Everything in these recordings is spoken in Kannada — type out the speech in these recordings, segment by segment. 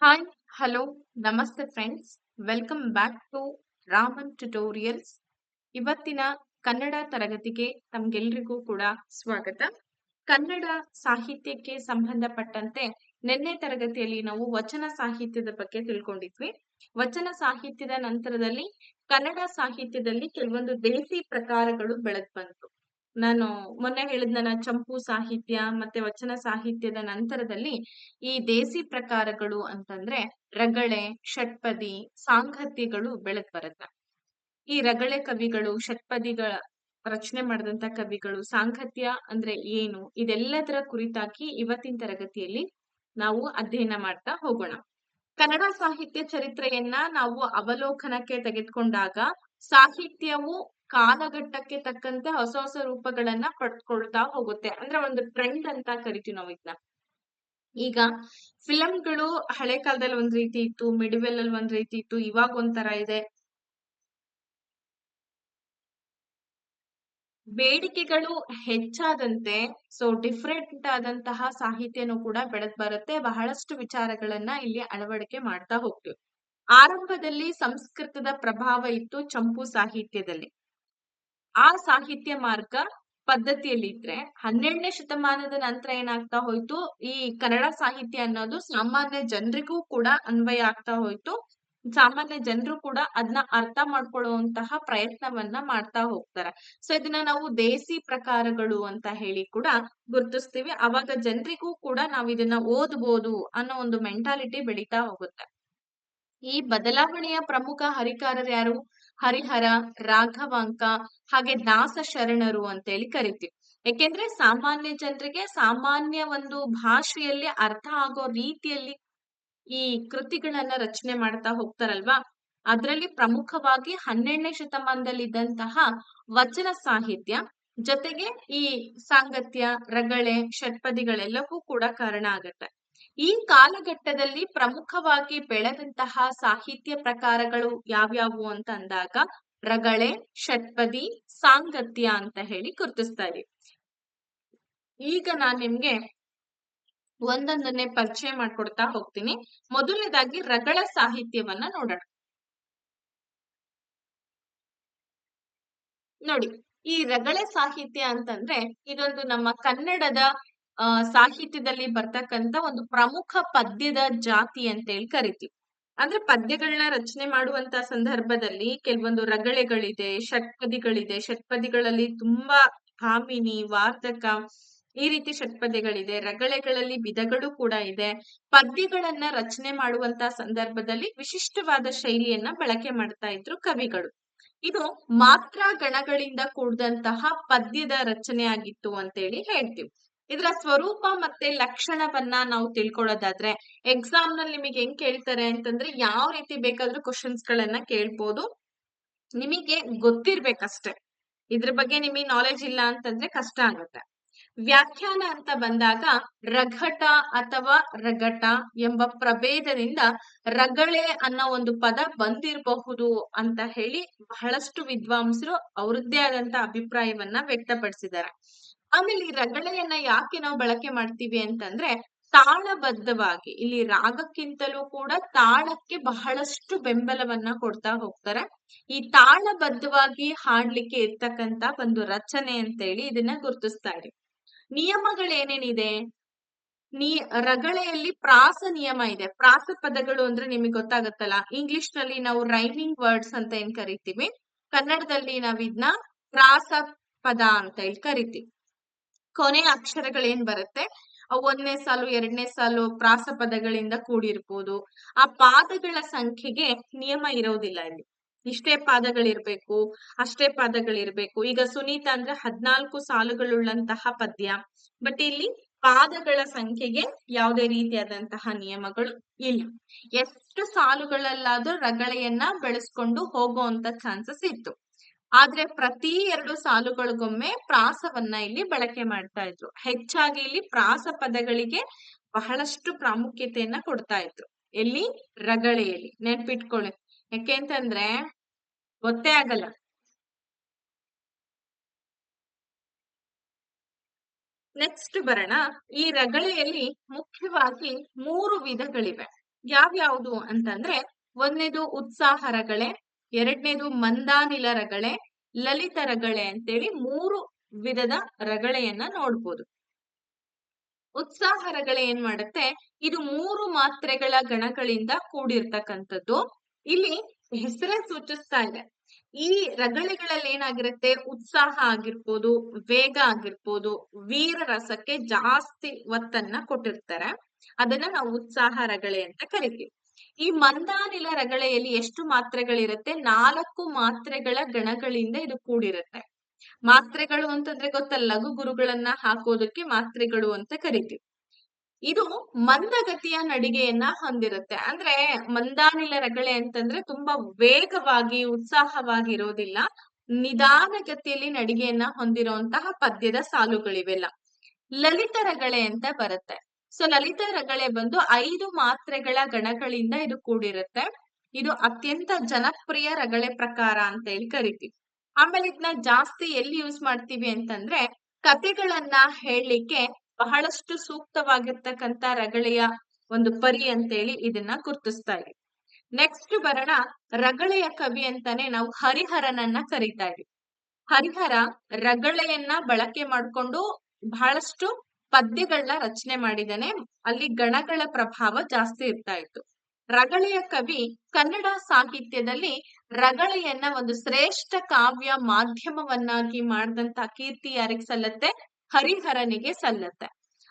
ಹಾಯ್, ಹಲೋ, ನಮಸ್ತೆ friends. Welcome back to Raman tutorials. ಇವತ್ತಿನ ಕನ್ನಡ ತರಗತಿಗೆ ತಮ್ಗೆಲ್ರಿಗೂ ಕೂಡ ಸ್ವಾಗತ. ಕನ್ನಡ ಸಾಹಿತ್ಯಕ್ಕೆ ಸಂಬಂಧಪಟ್ಟಂತೆ ನಿನ್ನೆ ತರಗತಿಯಲ್ಲಿ ನಾವು ವಚನ ಸಾಹಿತ್ಯದ ಬಗ್ಗೆ ತಿಳ್ಕೊಂಡಿದ್ವಿ. ವಚನ ಸಾಹಿತ್ಯದ ನಂತರದಲ್ಲಿ ಕನ್ನಡ ಸಾಹಿತ್ಯದಲ್ಲಿ ಕೆಲವೊಂದು ದೇಸಿ ಪ್ರಕಾರಗಳು ಬೆಳೆದ್ ಬಂತು. ನಾನು ಮೊನ್ನೆ ಹೇಳಿದ್ನಲ್ಲ, ಚಂಪು ಸಾಹಿತ್ಯ ಮತ್ತೆ ವಚನ ಸಾಹಿತ್ಯದ ನಂತರದಲ್ಲಿ ಈ ದೇಸಿ ಪ್ರಕಾರಗಳು ಅಂತಂದ್ರೆ ರಗಳೆ, ಷಟ್ಪದಿ, ಸಾಂಗತ್ಯಗಳು ಬೆಳೆದ್ ಬರುತ್ತೆ. ಈ ರಗಳೆ ಕವಿಗಳು, ಷಟ್ಪದಿಗಳ ರಚನೆ ಮಾಡಿದಂತ ಕವಿಗಳು, ಸಾಂಗತ್ಯ ಅಂದ್ರೆ ಏನು, ಇದೆಲ್ಲದರ ಕುರಿತಾಗಿ ಇವತ್ತಿನ ತರಗತಿಯಲ್ಲಿ ನಾವು ಅಧ್ಯಯನ ಮಾಡ್ತಾ ಹೋಗೋಣ. ಕನ್ನಡ ಸಾಹಿತ್ಯ ಚರಿತ್ರೆಯನ್ನ ನಾವು ಅವಲೋಕನಕ್ಕೆ ತೆಗೆದುಕೊಂಡಾಗ ಸಾಹಿತ್ಯವು ಕಾಲಘಟ್ಟಕ್ಕೆ ತಕ್ಕಂತೆ ಹೊಸ ಹೊಸ ರೂಪಗಳನ್ನ ಪಡ್ಕೊಳ್ತಾ ಹೋಗುತ್ತೆ. ಅಂದ್ರೆ ಒಂದು ಟ್ರೆಂಡ್ ಅಂತ ಕರಿತೀವಿ ನಾವು ಇದನ್ನ. ಈಗ ಫಿಲಂಗಳು ಹಳೆ ಕಾಲದಲ್ಲಿ ಒಂದ್ ರೀತಿ ಇತ್ತು, ಮಿಡಿವೆಲ್ ಅಲ್ಲಿ ಒಂದ್ ರೀತಿ ಇತ್ತು, ಇವಾಗ ಒಂಥರ ಇದೆ. ಬೇಡಿಕೆಗಳು ಹೆಚ್ಚಾದಂತೆ ಡಿಫ್ರೆಂಟ್ ಆದಂತಹ ಸಾಹಿತ್ಯನೂ ಕೂಡ ಬೆಳೆದ್ ಬರುತ್ತೆ. ಬಹಳಷ್ಟು ವಿಚಾರಗಳನ್ನ ಇಲ್ಲಿ ಅಳವಡಿಕೆ ಮಾಡ್ತಾ ಹೋಗ್ತೀವಿ. ಆರಂಭದಲ್ಲಿ ಸಂಸ್ಕೃತದ ಪ್ರಭಾವ ಇತ್ತು ಚಂಪು ಸಾಹಿತ್ಯದಲ್ಲಿ. ಆ ಸಾಹಿತ್ಯ ಮಾರ್ಗ ಪದ್ಧತಿಯಲ್ಲಿ ಇದ್ರೆ 12ನೇ ಶತಮಾನದ ನಂತರ ಏನಾಗ್ತಾ ಹೋಯ್ತು, ಈ ಕನ್ನಡ ಸಾಹಿತ್ಯ ಅನ್ನೋದು ಸಾಮಾನ್ಯ ಜನರಿಗೂ ಕೂಡ ಅನ್ವಯ ಆಗ್ತಾ ಹೋಯ್ತು. ಸಾಮಾನ್ಯ ಜನರು ಕೂಡ ಅದನ್ನ ಅರ್ಥ ಮಾಡ್ಕೊಳ್ಳುವಂತಹ ಪ್ರಯತ್ನವನ್ನ ಮಾಡ್ತಾ ಹೋಗ್ತಾರೆ. ಸೊ ಇದನ್ನ ನಾವು ದೇಸಿ ಪ್ರಕಾರಗಳು ಅಂತ ಹೇಳಿ ಕೂಡ ಗುರುತಿಸ್ತೀವಿ. ಅವಾಗ ಜನರಿಗೂ ಕೂಡ ನಾವ್ ಇದನ್ನ ಓದ್ಬೋದು ಅನ್ನೋ ಒಂದು ಮೆಂಟಾಲಿಟಿ ಬೆಳೀತಾ ಹೋಗುತ್ತೆ. ಈ ಬದಲಾವಣೆಯ ಪ್ರಮುಖ ಹರಿಕಾರರು ಯಾರು? ಹರಿಹರ, ರಾಘವಾಂಕ, ಹಾಗೆ ದಾಸ ಶರಣರು ಅಂತೇಳಿ ಕರಿತೀವಿ. ಯಾಕೆಂದ್ರೆ ಸಾಮಾನ್ಯ ಜನರಿಗೆ ಸಾಮಾನ್ಯ ಒಂದು ಭಾಷೆಯಲ್ಲಿ ಅರ್ಥ ಆಗೋ ರೀತಿಯಲ್ಲಿ ಈ ಕೃತಿಗಳನ್ನ ರಚನೆ ಮಾಡ್ತಾ ಹೋಗ್ತಾರಲ್ವಾ. ಅದರಲ್ಲಿ ಪ್ರಮುಖವಾಗಿ 12ನೇ ಶತಮಾನದಲ್ಲಿ ಇದ್ದಂತಹ ವಚನ ಸಾಹಿತ್ಯ ಜೊತೆಗೆ ಈ ಸಾಂಗತ್ಯ, ರಗಳೆ, ಷಟ್ಪದಿಗಳೆಲ್ಲವೂ ಕೂಡ ಕಾರಣ ಆಗತ್ತೆ. ಈ ಕಾಲಘಟ್ಟದಲ್ಲಿ ಪ್ರಮುಖವಾಗಿ ಬೆಳೆದಂತಹ ಸಾಹಿತ್ಯ ಪ್ರಕಾರಗಳು ಯಾವ್ಯಾವು ಅಂತ ಅಂದಾಗ ರಗಳೆ, ಷಟ್ಪದಿ, ಸಾಂಗತ್ಯ ಅಂತ ಹೇಳಿ ಗುರುತಿಸ್ತಾ ಇದೀವಿ. ಈಗ ನಾನ್ ನಿಮ್ಗೆ ಒಂದೊಂದನ್ನೇ ಪರಿಚಯ ಮಾಡ್ಕೊಡ್ತಾ ಹೋಗ್ತೀನಿ. ಮೊದಲನೇದಾಗಿ ರಗಳ ಸಾಹಿತ್ಯವನ್ನ ನೋಡೋಣ. ನೋಡಿ, ಈ ರಗಳೆ ಸಾಹಿತ್ಯ ಅಂತಂದ್ರೆ ಇದೊಂದು ನಮ್ಮ ಕನ್ನಡದ ಸಾಹಿತ್ಯದಲ್ಲಿ ಬರ್ತಕ್ಕಂತ ಒಂದು ಪ್ರಮುಖ ಪದ್ಯದ ಜಾತಿ ಅಂತ ಹೇಳಿ ಕರಿತೀವಿ. ಅಂದ್ರೆ ಪದ್ಯಗಳನ್ನ ರಚನೆ ಮಾಡುವಂತ ಸಂದರ್ಭದಲ್ಲಿ ಕೆಲವೊಂದು ರಗಳೆಗಳಿದೆ, ಷಟ್ಪದಿಗಳಿದೆ. ಷಟ್ಪದಿಗಳಲ್ಲಿ ತುಂಬಾ ಕಾಮಿನಿ, ವಾರ್ತಕ ಈ ರೀತಿ ಷಟ್ಪದಿಗಳಿದೆ. ರಗಳೆಗಳಲ್ಲಿ ವಿಧಗಳು ಕೂಡ ಇದೆ. ಪದ್ಯಗಳನ್ನ ರಚನೆ ಮಾಡುವಂತ ಸಂದರ್ಭದಲ್ಲಿ ವಿಶಿಷ್ಟವಾದ ಶೈಲಿಯನ್ನ ಬಳಕೆ ಮಾಡ್ತಾ ಇದ್ರು ಕವಿಗಳು. ಇದು ಮಾತ್ರ ಗಣಗಳಿಂದ ಕೂಡಿದಂತಹ ಪದ್ಯದ ರಚನೆ ಆಗಿತ್ತು ಅಂತೇಳಿ ಹೇಳ್ತೀವಿ. ಇದರ ಸ್ವರೂಪ ಮತ್ತೆ ಲಕ್ಷಣವನ್ನ ನಾವು ತಿಳ್ಕೊಳ್ಳೋದಾದ್ರೆ ಎಕ್ಸಾಮ್ ನಲ್ಲಿ ನಿಮಗೆ ಹೆಂಗ್ ಕೇಳ್ತಾರೆ ಅಂತಂದ್ರೆ ಯಾವ ರೀತಿ ಬೇಕಾದ್ರೂ ಕ್ವಶನ್ಸ್ ಗಳನ್ನ ಕೇಳ್ಬೋದು. ನಿಮಗೆ ಗೊತ್ತಿರ್ಬೇಕಷ್ಟೆ. ಇದ್ರ ಬಗ್ಗೆ ನಿಮಗೆ ನಾಲೆಜ್ ಇಲ್ಲ ಅಂತಂದ್ರೆ ಕಷ್ಟ ಆಗುತ್ತೆ. ವ್ಯಾಖ್ಯಾನ ಅಂತ ಬಂದಾಗ ರಘಟ ಅಥವಾ ರಗಟ ಎಂಬ ಪ್ರಭೇದದಿಂದ ರಗಳೆ ಅನ್ನೋ ಒಂದು ಪದ ಬಂದಿರಬಹುದು ಅಂತ ಹೇಳಿ ಬಹಳಷ್ಟು ವಿದ್ವಾಂಸರು ಅವರದ್ದೇ ಆದಂತ ಅಭಿಪ್ರಾಯವನ್ನ ವ್ಯಕ್ತಪಡಿಸಿದ್ದಾರೆ. ಆಮೇಲೆ ಈ ರಗಳೆಯನ್ನ ಯಾಕೆ ನಾವು ಬಳಕೆ ಮಾಡ್ತೀವಿ ಅಂತಂದ್ರೆ ತಾಳಬದ್ಧವಾಗಿ, ಇಲ್ಲಿ ರಾಗಕ್ಕಿಂತಲೂ ಕೂಡ ತಾಳಕ್ಕೆ ಬಹಳಷ್ಟು ಬೆಂಬಲವನ್ನ ಕೊಡ್ತಾ ಹೋಗ್ತಾರೆ. ಈ ತಾಳಬದ್ಧವಾಗಿ ಹಾಡ್ಲಿಕ್ಕೆ ಇರ್ತಕ್ಕಂತ ಒಂದು ರಚನೆ ಅಂತೇಳಿ ಇದನ್ನ ಗುರುತಿಸ್ತಾರೆ. ನಿಯಮಗಳೇನೇನಿದೆ? ರಗಳೆಯಲ್ಲಿ ಪ್ರಾಸ ನಿಯಮ ಇದೆ. ಪ್ರಾಸ ಪದಗಳು ಅಂದ್ರೆ ನಿಮಗೆ ಗೊತ್ತಾಗತ್ತಲ್ಲ, ಇಂಗ್ಲಿಷ್ ನಲ್ಲಿ ನಾವು ರೈಮಿಂಗ್ ವರ್ಡ್ಸ್ ಅಂತ ಏನ್ ಕರಿತೀವಿ, ಕನ್ನಡದಲ್ಲಿ ನಾವ್ ಇದನ್ನ ಪ್ರಾಸ ಪದ ಅಂತ ಹೇಳಿ ಕರಿತೀವಿ. ಕೊನೆ ಅಕ್ಷರಗಳೇನ್ ಬರುತ್ತೆ, ಒಂದನೇ ಸಾಲು, ಎರಡನೇ ಸಾಲು ಪ್ರಾಸ ಪದಗಳಿಂದ ಕೂಡಿರ್ಬೋದು. ಆ ಪಾದಗಳ ಸಂಖ್ಯೆಗೆ ನಿಯಮ ಇರೋದಿಲ್ಲ. ಇಲ್ಲಿ ಇಷ್ಟೇ ಪಾದಗಳಿರ್ಬೇಕು, ಅಷ್ಟೇ ಪಾದಗಳಿರ್ಬೇಕು. ಈಗ ಸುನೀತ ಅಂದ್ರೆ 14 ಸಾಲುಗಳುಳ್ಳಂತಹ ಪದ್ಯ. ಬಟ್ ಇಲ್ಲಿ ಪಾದಗಳ ಸಂಖ್ಯೆಗೆ ಯಾವುದೇ ರೀತಿಯಾದಂತಹ ನಿಯಮಗಳು ಇಲ್ಲ. ಎಷ್ಟು ಸಾಲುಗಳಲ್ಲಾದ್ರೂ ರಗಳೆಯನ್ನ ಬೆಳೆಸ್ಕೊಂಡು ಹೋಗುವಂತ ಚಾನ್ಸಸ್ ಇತ್ತು. ಆದ್ರೆ ಪ್ರತಿ 2 ಸಾಲುಗಳಿಗೊಮ್ಮೆ ಪ್ರಾಸವನ್ನ ಇಲ್ಲಿ ಬಳಕೆ ಮಾಡ್ತಾ ಇದ್ರು. ಹೆಚ್ಚಾಗಿ ಇಲ್ಲಿ ಪ್ರಾಸ ಪದಗಳಿಗೆ ಬಹಳಷ್ಟು ಪ್ರಾಮುಖ್ಯತೆಯನ್ನ ಕೊಡ್ತಾ ಇದ್ರು. ಎಲ್ಲಿ? ರಗಳೆಯಲ್ಲಿ. ನೆನ್ಪಿಟ್ಕೊಳ್ಳಿ, ಯಾಕೆಂತಂದ್ರೆ ಗೊತ್ತೇ ಆಗಲ್ಲ. ನೆಕ್ಸ್ಟ್ ಬರೋಣ. ಈ ರಗಳೆಯಲ್ಲಿ ಮುಖ್ಯವಾಗಿ 3 ವಿಧಗಳಿವೆ. ಯಾವ್ಯಾವ್ದು ಅಂತಂದ್ರೆ, ಒಂದನೇದು ಉತ್ಸಾಹ ರಗಳೆ, ಎರಡನೇದು ಮಂದಾನಿಲ ರಗಳೆ, ಲಲಿತ ರಗಳೆ ಅಂತೇಳಿ 3 ವಿಧದ ರಗಳೆಯನ್ನ ನೋಡ್ಬೋದು. ಉತ್ಸಾಹ ರಗಳೆ ಏನ್ ಮಾಡುತ್ತೆ, ಇದು 3 ಮಾತ್ರೆಗಳ ಗಣಗಳಿಂದ ಕೂಡಿರ್ತಕ್ಕಂಥದ್ದು. ಇಲ್ಲಿ ಹೆಸರೇ ಸೂಚಿಸ್ತಾ ಇದೆ. ಈ ರಗಳೆಗಳಲ್ಲಿ ಏನಾಗಿರುತ್ತೆ, ಉತ್ಸಾಹ ಆಗಿರ್ಬೋದು, ವೇಗ ಆಗಿರ್ಬೋದು, ವೀರ ರಸಕ್ಕೆ ಜಾಸ್ತಿ ಒತ್ತನ್ನ ಕೊಟ್ಟಿರ್ತಾರೆ. ಅದನ್ನ ನಾವು ಉತ್ಸಾಹ ರಗಳೆ ಅಂತ ಕರಿತೀವಿ. ಈ ಮಂದಾನಿಲ ರಗಳೆಯಲ್ಲಿ ಎಷ್ಟು ಮಾತ್ರೆಗಳಿರುತ್ತೆ, 4 ಮಾತ್ರೆಗಳ ಗಣಗಳಿಂದ ಇದು ಕೂಡಿರುತ್ತೆ. ಮಾತ್ರೆಗಳು ಅಂತಂದ್ರೆ ಗೊತ್ತಲ್ಲ, ಲಘು ಗುರುಗಳನ್ನ ಹಾಕೋದಕ್ಕೆ ಮಾತ್ರೆಗಳು ಅಂತ ಕರಿತೀವಿ. ಇದು ಮಂದಗತಿಯ ನಡಿಗೆಯನ್ನ ಹೊಂದಿರುತ್ತೆ. ಅಂದ್ರೆ ಮಂದಾನಿಲ ರಗಳೆ ಅಂತಂದ್ರೆ ತುಂಬಾ ವೇಗವಾಗಿ, ಉತ್ಸಾಹವಾಗಿ ಇರೋದಿಲ್ಲ. ನಿಧಾನ ಗತಿಯಲ್ಲಿ ನಡಿಗೆಯನ್ನ ಹೊಂದಿರುವಂತಹ ಪದ್ಯದ ಸಾಲುಗಳಿವೆಲ್ಲ. ಲಲಿತ ರಗಳೆ ಅಂತ ಬರುತ್ತೆ. ಸೊ ಲಲಿತ ರಗಳೆ ಬಂದು 5 ಮಾತ್ರೆಗಳ ಗಣಗಳಿಂದ ಇದು ಕೂಡಿರುತ್ತೆ. ಇದು ಅತ್ಯಂತ ಜನಪ್ರಿಯ ರಗಳೆ ಪ್ರಕಾರ ಅಂತ ಹೇಳಿ ಕರಿತೀವಿ. ಆಮೇಲೆ ಇದನ್ನ ಜಾಸ್ತಿ ಎಲ್ಲಿ ಯೂಸ್ ಮಾಡ್ತೀವಿ ಅಂತಂದ್ರೆ, ಕಥೆಗಳನ್ನ ಹೇಳಲಿಕ್ಕೆ ಬಹಳಷ್ಟು ಸೂಕ್ತವಾಗಿರ್ತಕ್ಕಂಥ ರಗಳೆಯ ಒಂದು ಪರಿ ಅಂತೇಳಿ ಇದನ್ನ ಗುರ್ತಿಸ್ತಾ ಇದ್ದೀವಿ. ನೆಕ್ಸ್ಟ್ ಬರೋಣ, ರಗಳೆಯ ಕವಿ ಅಂತಾನೆ ನಾವು ಹರಿಹರನನ್ನ ಕರಿತಾ ಇದ್ದೀವಿ. ಹರಿಹರ ರಗಳೆಯನ್ನ ಬಳಕೆ ಮಾಡ್ಕೊಂಡು ಬಹಳಷ್ಟು ಪದ್ಯಗಳನ್ನ ರಚನೆ ಮಾಡಿದಾನೆ. ಅಲ್ಲಿ ಗಣಗಳ ಪ್ರಭಾವ ಜಾಸ್ತಿ ಇರ್ತಾ ಇತ್ತು. ರಗಳೆಯ ಕವಿ ಕನ್ನಡ ಸಾಹಿತ್ಯದಲ್ಲಿ ರಗಳೆಯನ್ನ ಒಂದು ಶ್ರೇಷ್ಠ ಕಾವ್ಯ ಮಾಧ್ಯಮವನ್ನಾಗಿ ಮಾಡಿದಂತ ಕೀರ್ತಿ ಯಾರಿಗ್ ಸಲ್ಲತ್ತೆ, ಹರಿಹರನಿಗೆ ಸಲ್ಲತ್ತೆ.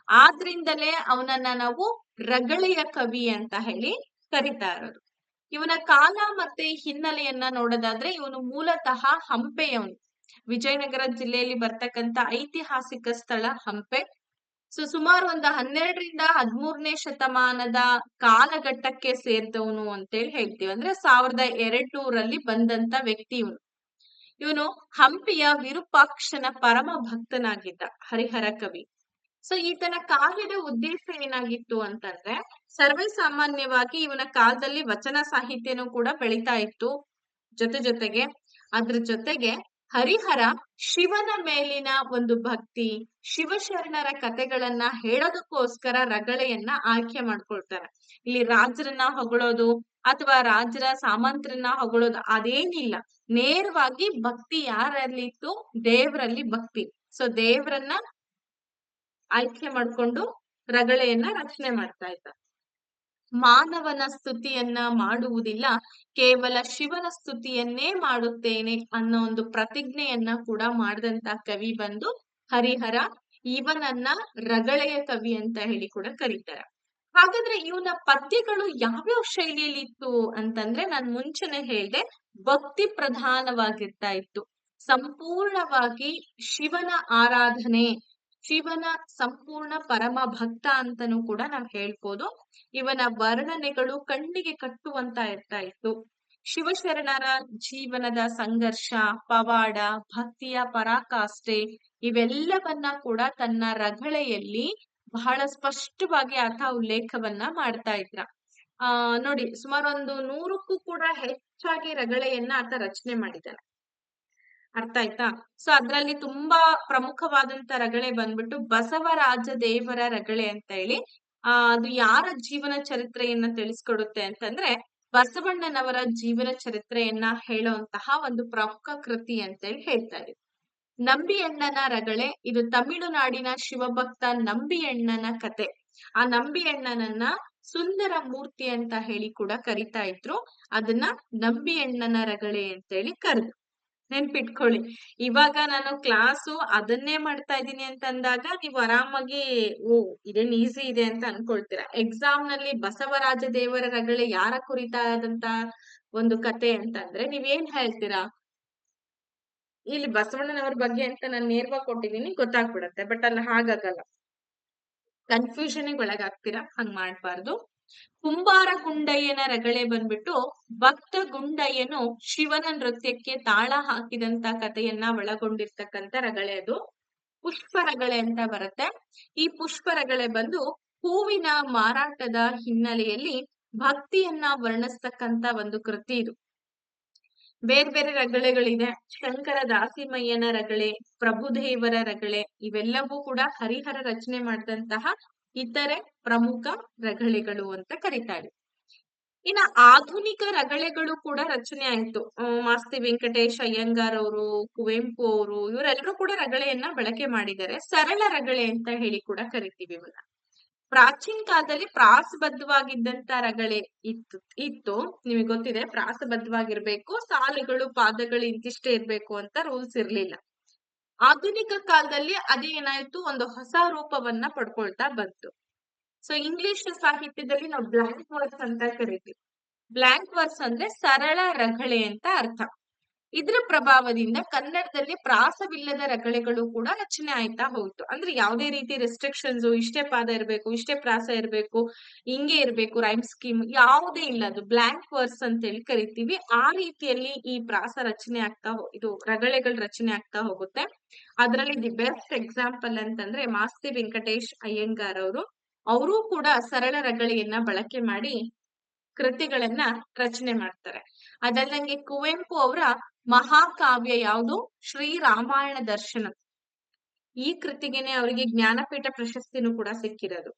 ಆದ್ರಿಂದಲೇ ಅವನನ್ನ ನಾವು ರಗಳೆಯ ಕವಿ ಅಂತ ಹೇಳಿ ಕರಿತಾ ಇರೋದು. ಇವನ ಕಾಲ ಮತ್ತೆ ಹಿನ್ನೆಲೆಯನ್ನ ನೋಡೋದಾದ್ರೆ, ಇವನು ಮೂಲತಃ ಹಂಪೆಯವನು. ವಿಜಯನಗರ ಜಿಲ್ಲೆಯಲ್ಲಿ ಬರ್ತಕ್ಕಂತ ಐತಿಹಾಸಿಕ ಸ್ಥಳ ಹಂಪೆ. ಸೊ ಸುಮಾರು ಒಂದು 12ರಿಂದ 13ನೇ ಶತಮಾನದ ಕಾಲಘಟ್ಟಕ್ಕೆ ಸೇರಿದವನು ಅಂತೇಳಿ ಹೇಳ್ತೀವಿ. ಅಂದ್ರೆ 1200ರಲ್ಲಿ ಬಂದಂತ ವ್ಯಕ್ತಿ ಇವನು. ಇವನು ಹಂಪಿಯ ವಿರೂಪಾಕ್ಷನ ಪರಮ ಭಕ್ತನಾಗಿದ್ದ ಹರಿಹರ ಕವಿ. ಸೊ ಈತನ ಕಾವ್ಯದ ಉದ್ದೇಶ ಏನಾಗಿತ್ತು ಅಂತಂದ್ರೆ, ಸರ್ವೇ ಸಾಮಾನ್ಯವಾಗಿ ಇವನ ಕಾಲದಲ್ಲಿ ವಚನ ಸಾಹಿತ್ಯನೂ ಕೂಡ ಬೆಳೀತಾ ಇತ್ತು. ಜೊತೆಗೆ ಅದ್ರ ಜೊತೆಗೆ ಹರಿಹರ ಶಿವನ ಮೇಲಿನ ಒಂದು ಭಕ್ತಿ, ಶಿವಶರಣರ ಕಥೆಗಳನ್ನ ಹೇಳೋದಕ್ಕೋಸ್ಕರ ರಗಳೆಯನ್ನ ಆಯ್ಕೆ ಮಾಡ್ಕೊಳ್ತಾರೆ. ಇಲ್ಲಿ ರಾಜರನ್ನ ಹೊಗಳೋದು ಅಥವಾ ರಾಜರ ಸಾಮಂತರನ್ನ ಹೊಗಳೋದು ಅದೇನಿಲ್ಲ. ನೇರವಾಗಿ ಭಕ್ತಿ ಯಾರಲ್ಲಿ ಇತ್ತು, ದೇವರಲ್ಲಿ ಭಕ್ತಿ. ಸೊ ದೇವರನ್ನ ಆಯ್ಕೆ ಮಾಡ್ಕೊಂಡು ರಗಳೆಯನ್ನ ರಚನೆ ಮಾಡ್ತಾ ಇದ್ದ. ಮಾನವನ ಸ್ತುತಿಯನ್ನ ಮಾಡುವುದಿಲ್ಲ, ಕೇವಲ ಶಿವನ ಸ್ತುತಿಯನ್ನೇ ಮಾಡುತ್ತೇನೆ ಅನ್ನೋ ಒಂದು ಪ್ರತಿಜ್ಞೆಯನ್ನ ಕೂಡ ಮಾಡಿದಂತ ಕವಿ ಬಂದು ಹರಿಹರ. ಇವನನ್ನ ರಗಳೆಯ ಕವಿ ಅಂತ ಹೇಳಿ ಕೂಡ ಕರೀತಾರೆ. ಹಾಗಾದ್ರೆ ಇವನ ಪದ್ಯಗಳು ಯಾವ್ಯಾವ ಶೈಲಿಯಲ್ಲಿ ಇತ್ತು ಅಂತಂದ್ರೆ, ನಾನ್ ಮುಂಚೆನೆ ಹೇಳ್ದೆ, ಭಕ್ತಿ ಪ್ರಧಾನವಾಗಿರ್ತಾ ಇತ್ತು. ಸಂಪೂರ್ಣವಾಗಿ ಶಿವನ ಆರಾಧನೆ, ಶಿವನ ಸಂಪೂರ್ಣ ಪರಮ ಭಕ್ತ ಅಂತನೂ ಕೂಡ ನಾವ್ ಹೇಳ್ಬೋದು. ಇವನ ವರ್ಣನೆಗಳು ಕಣ್ಣಿಗೆ ಕಟ್ಟುವಂತ ಇರ್ತಾ ಇತ್ತು. ಶಿವಶರಣರ ಜೀವನದ ಸಂಘರ್ಷ, ಪವಾಡ, ಭಕ್ತಿಯ ಪರಾಕಾಷ್ಠೆ ಇವೆಲ್ಲವನ್ನ ಕೂಡ ತನ್ನ ರಗಳೆಯಲ್ಲಿ ಬಹಳ ಸ್ಪಷ್ಟವಾಗಿ ಆತ ಉಲ್ಲೇಖವನ್ನ ಮಾಡ್ತಾ ಇದ್ರ. ನೋಡಿ, ಸುಮಾರು ಒಂದು 100ಕ್ಕೂ ಕೂಡ ಹೆಚ್ಚಾಗಿ ರಗಳೆಯನ್ನ ಆತ ರಚನೆ ಮಾಡಿದ್ದಾನೆ. ಅರ್ಥ ಆಯ್ತಾ? ಸೊ ಅದ್ರಲ್ಲಿ ತುಂಬಾ ಪ್ರಮುಖವಾದಂತ ರಗಳೆ ಬಂದ್ಬಿಟ್ಟು ಬಸವರಾಜ ದೇವರ ರಗಳೆ ಅಂತ ಹೇಳಿ. ಅದು ಯಾರ ಜೀವನ ಚರಿತ್ರೆಯನ್ನ ತಿಳಿಸ್ಕೊಡುತ್ತೆ ಅಂತಂದ್ರೆ, ಬಸವಣ್ಣನವರ ಜೀವನ ಚರಿತ್ರೆಯನ್ನ ಹೇಳುವಂತಹ ಒಂದು ಪ್ರಮುಖ ಕೃತಿ ಅಂತೇಳಿ ಹೇಳ್ತಾ ಇದ್ದೀವಿ. ನಂಬಿಯಣ್ಣನ ರಗಳೆ, ಇದು ತಮಿಳುನಾಡಿನ ಶಿವಭಕ್ತ ನಂಬಿಯಣ್ಣನ ಕತೆ. ಆ ನಂಬಿಯಣ್ಣನನ್ನ ಸುಂದರ ಮೂರ್ತಿ ಅಂತ ಹೇಳಿ ಕೂಡ ಕರಿತಾ ಇದ್ರು. ಅದನ್ನ ನಂಬಿಯಣ್ಣನ ರಗಳೆ ಅಂತೇಳಿ ಕರೆದು ನೆನ್ಪಿಟ್ಕೊಳ್ಳಿ. ಇವಾಗ ನಾನು ಕ್ಲಾಸು ಅದನ್ನೇ ಮಾಡ್ತಾ ಇದ್ದೀನಿ ಅಂತ ಅಂದಾಗ ನೀವು ಆರಾಮಾಗಿ ಓ ಇದೇನ್ ಈಸಿ ಇದೆ ಅಂತ ಅನ್ಕೊಳ್ತೀರಾ. ಎಕ್ಸಾಮ್ ನಲ್ಲಿ ಬಸವರಾಜ ದೇವರ ರಗಳೆ ಯಾರ ಕುರಿತಾದಂತ ಒಂದು ಕತೆ ಅಂತಂದ್ರೆ ನೀವೇನ್ ಹೇಳ್ತೀರಾ? ಇಲ್ಲಿ ಬಸವಣ್ಣನವ್ರ ಬಗ್ಗೆ ಅಂತ ನಾನು ನೇರವಾಗಿ ಕೊಟ್ಟಿದ್ದೀನಿ, ಗೊತ್ತಾಗ್ಬಿಡತ್ತೆ. ಬಟ್ ಅಲ್ಲಿ ಹಾಗಾಗಲ್ಲ, ಕನ್ಫ್ಯೂಷನ್ಗೆ ಒಳಗಾಗ್ತೀರಾ. ಹಂಗ್ ಮಾಡ್ಬಾರ್ದು. ಕುಂಬಾರ ಗುಂಡಯ್ಯನ ರಗಳೆ ಬಂದ್ಬಿಟ್ಟು ಭಕ್ತ ಗುಂಡಯ್ಯನು ಶಿವನ ನೃತ್ಯಕ್ಕೆ ತಾಳ ಹಾಕಿದಂತ ಕಥೆಯನ್ನ ಒಳಗೊಂಡಿರ್ತಕ್ಕಂಥ ರಗಳೆ ಅದು. ಪುಷ್ಪ ರಗಳೆ ಅಂತ ಬರುತ್ತೆ. ಈ ಪುಷ್ಪ ರಗಳೆ ಬಂದು ಹೂವಿನ ಮಾರಾಟದ ಹಿನ್ನೆಲೆಯಲ್ಲಿ ಭಕ್ತಿಯನ್ನ ವರ್ಣಿಸ್ತಕ್ಕಂತ ಒಂದು ಕೃತಿ ಇದು. ಬೇರೆ ಬೇರೆ ರಗಳೆಗಳಿದೆ. ಶಂಕರ ದಾಸಿಮಯ್ಯನ ರಗಳೆ, ಪ್ರಭುದೇವರ ರಗಳೆ, ಇವೆಲ್ಲವೂ ಕೂಡ ಹರಿಹರ ರಚನೆ ಮಾಡಿದಂತಹ ಇತರೆ ಪ್ರಮುಖ ರಗಳೆಗಳು ಅಂತ ಕರೀತಾರೆ. ಇನ್ನ ಆಧುನಿಕ ರಗಳೆಗಳು ಕೂಡ ರಚನೆ ಆಯ್ತು. ಮಾಸ್ತಿ ವೆಂಕಟೇಶ್ ಅಯ್ಯಂಗಾರ್ ಅವರು, ಕುವೆಂಪು ಅವರು ಇವರೆಲ್ಲರೂ ಕೂಡ ರಗಳೆಯನ್ನ ಬಳಕೆ ಮಾಡಿದ್ದಾರೆ. ಸರಳ ರಗಳೆ ಅಂತ ಹೇಳಿ ಕೂಡ ಕರಿತೀವಿ ಇವನ್ನ. ಪ್ರಾಚೀನ ಕಾಲದಲ್ಲಿ ಪ್ರಾಸಬದ್ಧವಾಗಿದ್ದಂತ ರಗಳೆ ಇತ್ತು. ನಿಮಗೆ ಗೊತ್ತಿದೆ, ಪ್ರಾಸಬದ್ಧವಾಗಿರ್ಬೇಕು, ಸಾಲುಗಳು ಪಾದಗಳು ಇಂತಿಷ್ಟೇ ಇರ್ಬೇಕು ಅಂತ ರೂಲ್ಸ್ ಇರ್ಲಿಲ್ಲ. ಆಧುನಿಕ ಕಾಲದಲ್ಲಿ ಅದೇ ಏನಾಯ್ತು, ಒಂದು ಹೊಸ ರೂಪವನ್ನ ಪಡ್ಕೊಳ್ತಾ ಬಂತು. ಸೊ ಇಂಗ್ಲಿಷ್ ಸಾಹಿತ್ಯದಲ್ಲಿ ನಾವು ಬ್ಲಾಂಕ್ ವರ್ಸ್ ಅಂತ ಕರಿತೀವಿ. ಬ್ಲಾಂಕ್ ವರ್ಸ್ ಅಂದ್ರೆ ಸರಳ ರಗಳೆ ಅಂತ ಅರ್ಥ. ಇದ್ರ ಪ್ರಭಾವದಿಂದ ಕನ್ನಡದಲ್ಲಿ ಪ್ರಾಸವಿಲ್ಲದ ರಗಳೆಗಳು ಕೂಡ ರಚನೆ ಆಯ್ತಾ ಹೋಯ್ತು. ಅಂದ್ರೆ ಯಾವುದೇ ರೀತಿ ರೆಸ್ಟ್ರಿಕ್ಷನ್ಸ್, ಇಷ್ಟೇ ಪಾದ ಇರ್ಬೇಕು, ಇಷ್ಟೇ ಪ್ರಾಸ ಇರ್ಬೇಕು, ಹಿಂಗೆ ಇರ್ಬೇಕು, ರೈಮ್ ಸ್ಕೀಮ್ ಯಾವುದೇ ಇಲ್ಲ, ಅದು ಬ್ಲಾಂಕ್ ವರ್ಸ್ ಅಂತ ಹೇಳಿ ಕರಿತೀವಿ. ಆ ರೀತಿಯಲ್ಲಿ ಈ ಪ್ರಾಸ ರಚನೆ ಆಗ್ತಾ ಇದು ರಗಳೆಗಳು ರಚನೆ ಆಗ್ತಾ ಹೋಗುತ್ತೆ. ಅದರಲ್ಲಿ ದಿ ಬೆಸ್ಟ್ ಎಕ್ಸಾಂಪಲ್ ಅಂತಂದ್ರೆ ಮಾಸ್ತಿ ವೆಂಕಟೇಶ್ ಅಯ್ಯಂಗಾರ್ ಅವರು ಕೂಡ ಸರಳ ರಗಳೆಯನ್ನ ಬಳಕೆ ಮಾಡಿ ಕೃತಿಗಳನ್ನ ರಚನೆ ಮಾಡ್ತಾರೆ. ಅದಲ್ಲಂಗೆ ಕುವೆಂಪು ಅವರ ಮಹಾಕಾವ್ಯ ಯಾವುದು, ಶ್ರೀ ರಾಮಾಯಣ ದರ್ಶನ, ಈ ಕೃತಿಗೆನೆ ಅವರಿಗೆ ಜ್ಞಾನಪೀಠ ಪ್ರಶಸ್ತಿನೂ ಕೂಡ ಸಿಕ್ಕಿರೋದು.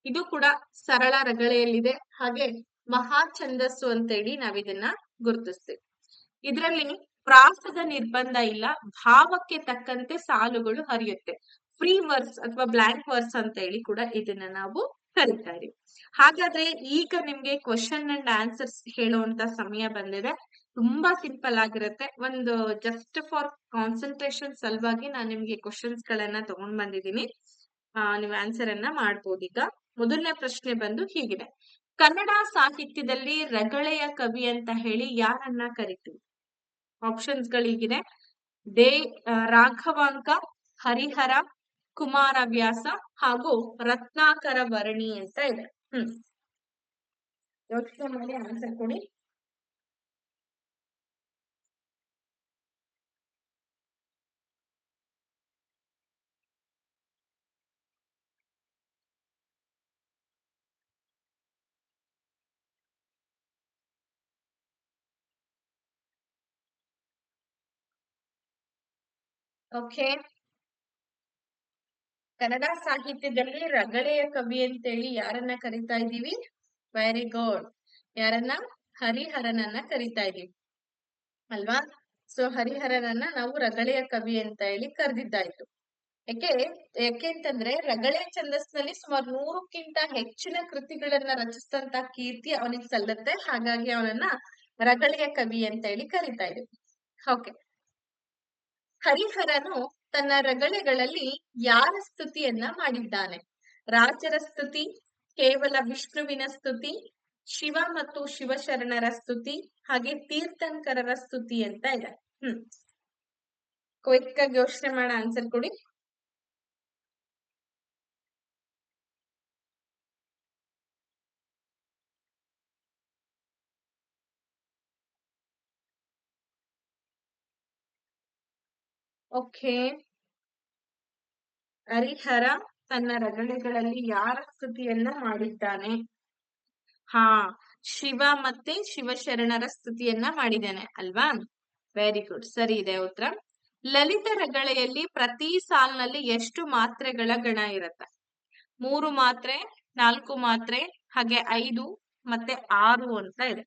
ಇದು ಕೂಡ ಸರಳ ರಗಳೆಯಲ್ಲಿದೆ. ಹಾಗೆ ಮಹಾ ಛಂದಸ್ಸು ಅಂತ ಹೇಳಿ ನಾವಿದನ್ನ ಗುರುತಿಸ್ತೀವಿ. ಇದರಲ್ಲಿ ಪ್ರಾಸದ ನಿರ್ಬಂಧ ಇಲ್ಲ, ಭಾವಕ್ಕೆ ತಕ್ಕಂತೆ ಸಾಲುಗಳು ಹರಿಯುತ್ತೆ. ಫ್ರೀ ವರ್ಸ್ ಅಥವಾ ಬ್ಲಾಂಕ್ ವರ್ಸ್ ಅಂತ ಹೇಳಿ ಕೂಡ ಇದನ್ನ ನಾವು ಕರಿತಾ ಇದೀವಿ. ಹಾಗಾದ್ರೆ ಈಗ ನಿಮ್ಗೆ ಕ್ವಶನ್ ಅಂಡ್ ಆನ್ಸರ್ಸ್ ಹೇಳುವಂತ ಸಮಯ ಬಂದಿದೆ. ತುಂಬಾ ಸಿಂಪಲ್ ಆಗಿರುತ್ತೆ. ಒಂದು ಜಸ್ಟ್ ಫಾರ್ ಕಾನ್ಸಂಟ್ರೇಷನ್ ಸಲುವಾಗಿ ನಾನು ನಿಮ್ಗೆ ಕ್ವಶನ್ಸ್ ಗಳನ್ನ ತಗೊಂಡ್ ಬಂದಿದ್ದೀನಿ. ನೀವು ಆನ್ಸರ್ ಅನ್ನ ಮಾಡ್ಬೋದು. ಈಗ ಮೊದಲನೇ ಪ್ರಶ್ನೆ ಬಂದು ಹೀಗಿದೆ: ಕನ್ನಡ ಸಾಹಿತ್ಯದಲ್ಲಿ ರಗಳೆಯ ಕವಿ ಅಂತ ಹೇಳಿ ಯಾರನ್ನ ಕರಿತೀವಿ? ಆಪ್ಷನ್ಸ್ ಗಳೀಗಿದೆ: ರಾಘವಾಂಕ, ಹರಿಹರ, ಕುಮಾರವ್ಯಾಸ ಹಾಗೂ ರತ್ನಾಕರ ವರ್ಣಿ ಅಂತ ಇದೆ. ಯೋಚನೆ ಮಾಡಿ ಆನ್ಸರ್ ಕೊಡಿ. ಓಕೆ, ಕನ್ನಡ ಸಾಹಿತ್ಯದಲ್ಲಿ ರಗಳೆಯ ಕವಿ ಅಂತೇಳಿ ಯಾರನ್ನ ಕರಿತಾ ಇದ್ದೀವಿ? Very good. ಯಾರನ್ನ? ಹರಿಹರನನ್ನ ಕರಿತಾ ಇದೀವಿ ಅಲ್ವಾ? ಸೊ ಹರಿಹರನನ್ನ ನಾವು ರಗಳೆಯ ಕವಿ ಅಂತ ಹೇಳಿ ಕರೆದಿದ್ದಾಯ್ತು. ಯಾಕೆ ಅಂತಂದ್ರೆ ರಗಳೆ ಛಂದಸ್ನಲ್ಲಿ ಸುಮಾರು 100ಕ್ಕಿಂತ ಹೆಚ್ಚಿನ ಕೃತಿಗಳನ್ನ ರಚಿಸಿದಂತ ಕೀರ್ತಿ ಅವನಿಗೆ ಸಲ್ಲತ್ತೆ. ಹಾಗಾಗಿ ಅವನನ್ನ ರಗಳೆಯ ಕವಿ ಅಂತ ಹೇಳಿ ಕರಿತಾ ಇದೀವಿ. ಓಕೆ, ಹರಿಹರನು ತನ್ನ ರಗಳೆಗಳಲ್ಲಿ ಯಾರ ಸ್ತುತಿಯನ್ನ ಮಾಡಿದ್ದಾನೆ? ರಾಜರ ಸ್ತುತಿ, ಕೇವಲ ವಿಷ್ಣುವಿನ ಸ್ತುತಿ, ಶಿವ ಮತ್ತು ಶಿವಶರಣರ ಸ್ತುತಿ, ಹಾಗೆ ತೀರ್ಥಂಕರರ ಸ್ತುತಿ ಅಂತ ಇದೆ. ಕ್ವಿಕ್ ಆಗಿ ಯೋಚನೆ ಮಾಡ ಆನ್ಸರ್ ಕೊಡಿ. ಓಕೆ, ಹರಿಹರ ತನ್ನ ರಗಳೆಗಳಲ್ಲಿ ಯಾರ ಸ್ತುತಿಯನ್ನ ಮಾಡಿದ್ದಾನೆ? ಶಿವ ಮತ್ತೆ ಶಿವಶರಣರ ಸ್ತುತಿಯನ್ನ ಮಾಡಿದ್ದಾನೆ ಅಲ್ವಾ? ವೆರಿ ಗುಡ್, ಸರಿ ಇದೆ ಉತ್ತರ. ಲಲಿತ ರಗಳೆಯಲ್ಲಿ ಪ್ರತಿ ಸಾಲಿನಲ್ಲಿ ಎಷ್ಟು ಮಾತ್ರೆಗಳ ಗಣ ಇರುತ್ತೆ? 3 ಮಾತ್ರೆ, 4 ಮಾತ್ರೆ, ಹಾಗೆ 5 ಮತ್ತೆ 6 ಅಂತ ಇದೆ.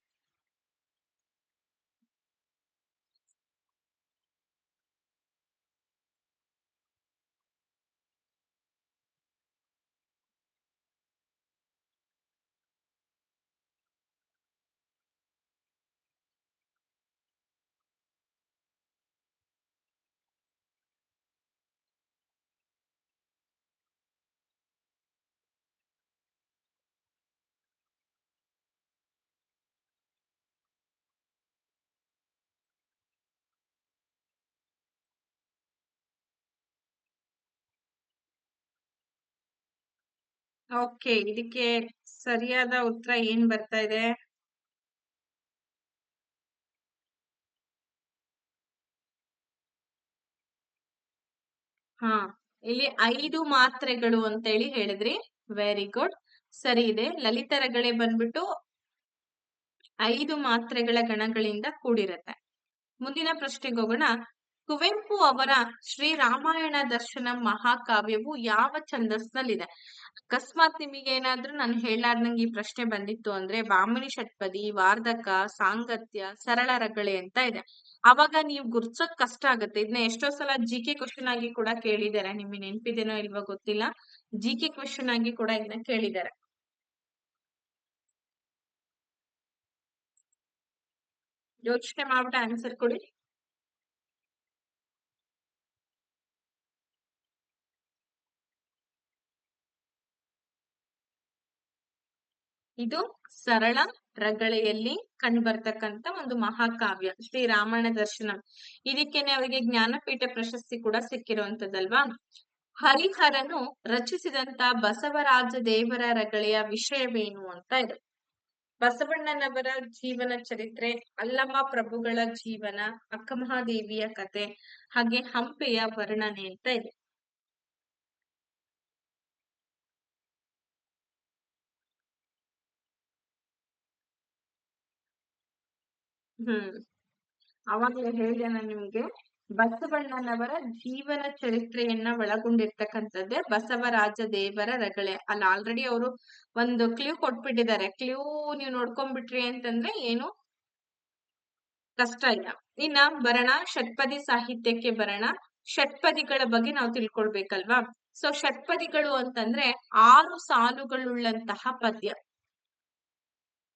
ಓಕೆ, ಇದಕ್ಕೆ ಸರಿಯಾದ ಉತ್ತರ ಏನ್ ಬರ್ತಾ ಇದೆ? ಇಲ್ಲಿ 5 ಮಾತ್ರೆಗಳು ಅಂತ ಹೇಳಿ ಹೇಳಿದ್ರಿ. ವೆರಿ ಗುಡ್, ಸರಿ ಇದೆ. ಲಲಿತ ರಗಳೆ ಬಂದ್ಬಿಟ್ಟು 5 ಮಾತ್ರೆಗಳ ಗಣಗಳಿಂದ ಕೂಡಿರತ್ತೆ. ಮುಂದಿನ ಪ್ರಶ್ನೆಗೆ ಹೋಗೋಣ. ಕುವೆಂಪು ಅವರ ಶ್ರೀ ರಾಮಾಯಣ ದರ್ಶನ ಮಹಾಕಾವ್ಯವು ಯಾವ ಛಂದಸ್ನಲ್ಲಿದೆ? ಅಕಸ್ಮಾತ್ ನಿಮಗೇನಾದ್ರೂ ನಾನು ಹೇಳಾರ್ದಂಗೆ ಈ ಪ್ರಶ್ನೆ ಬಂದಿತ್ತು ಅಂದ್ರೆ ಭಾಮಿನಿ ಷಟ್ಪದಿ, ವಾರ್ಧಕ, ಸಾಂಗತ್ಯ, ಸರಳ ರಗಳೆ ಅಂತ ಇದೆ. ಅವಾಗ ನೀವು ಗುರ್ಸೋದ್ ಕಷ್ಟ ಆಗುತ್ತೆ. ಇದನ್ನ ಎಷ್ಟೋ ಸಲ ಕೆ ಕ್ವಶನ್ ಆಗಿ ಕೂಡ ಕೇಳಿದ್ದಾರೆ. ನಿಮಗೆ ನೆನ್ಪಿದೇನೋ ಇಲ್ವೋ ಗೊತ್ತಿಲ್ಲ. ಕೆ ಕ್ವಶನ್ ಆಗಿ ಕೂಡ ಇದನ್ನ ಕೇಳಿದ್ದಾರೆ. ಯೋಚನೆ ಮಾಡ್ಬಿಟ್ಟು ಆನ್ಸರ್ ಕೊಡಿ. ಇದು ಸರಳ ರಗಳೆಯಲ್ಲಿ ಕಂಡುಬರ್ತಕ್ಕಂತ ಒಂದು ಮಹಾಕಾವ್ಯ ಶ್ರೀ ರಾಮಾಯಣ ದರ್ಶನಂ. ಇದಕ್ಕೇನೆ ಅವರಿಗೆ ಜ್ಞಾನಪೀಠ ಪ್ರಶಸ್ತಿ ಕೂಡ ಸಿಕ್ಕಿರುವಂತದಲ್ವಾ. ಹರಿಹರನು ರಚಿಸಿದಂತ ಬಸವರಾಜ ದೇವರ ರಗಳೆಯ ವಿಷಯವೇನು ಅಂತ ಇದೆ. ಬಸವಣ್ಣನವರ ಜೀವನ ಚರಿತ್ರೆ, ಅಲ್ಲಮ ಪ್ರಭುಗಳ ಜೀವನ, ಅಕ್ಕಮಹಾದೇವಿಯ ಕತೆ, ಹಾಗೆ ಹಂಪೆಯ ವರ್ಣನೆ ಅಂತ ಇದೆ. ಅವಾಗಲೇ ಹೇಳಿದೆ ನಾನು ನಿಮ್ಗೆ, ಬಸವಣ್ಣನವರ ಜೀವನ ಚರಿತ್ರೆಯನ್ನ ಒಳಗೊಂಡಿರ್ತಕ್ಕಂಥದ್ದೇ ಬಸವರಾಜ ದೇವರ ರಗಳೆ. ಅಲ್ಲಿ ಆಲ್ರೆಡಿ ಅವರು ಒಂದು ಕ್ಲೂ ಕೊಟ್ಬಿಟ್ಟಿದ್ದಾರೆ. ಕ್ಲೂ ನೀವು ನೋಡ್ಕೊಂಡ್ಬಿಟ್ರಿ ಅಂತಂದ್ರೆ ಏನು ಕಷ್ಟ ಇಲ್ಲ. ಇನ್ನ ಬರೋಣ ಷಟ್ಪದಿ ಸಾಹಿತ್ಯಕ್ಕೆ ಬರೋಣ. ಷಟ್ಪದಿಗಳ ಬಗ್ಗೆ ನಾವು ತಿಳ್ಕೊಳ್ಬೇಕಲ್ವಾ. ಸೊ ಷಟ್ಪದಿಗಳು ಅಂತಂದ್ರೆ 6 ಸಾಲುಗಳುಳ್ಳಂತಹ ಪದ್ಯ.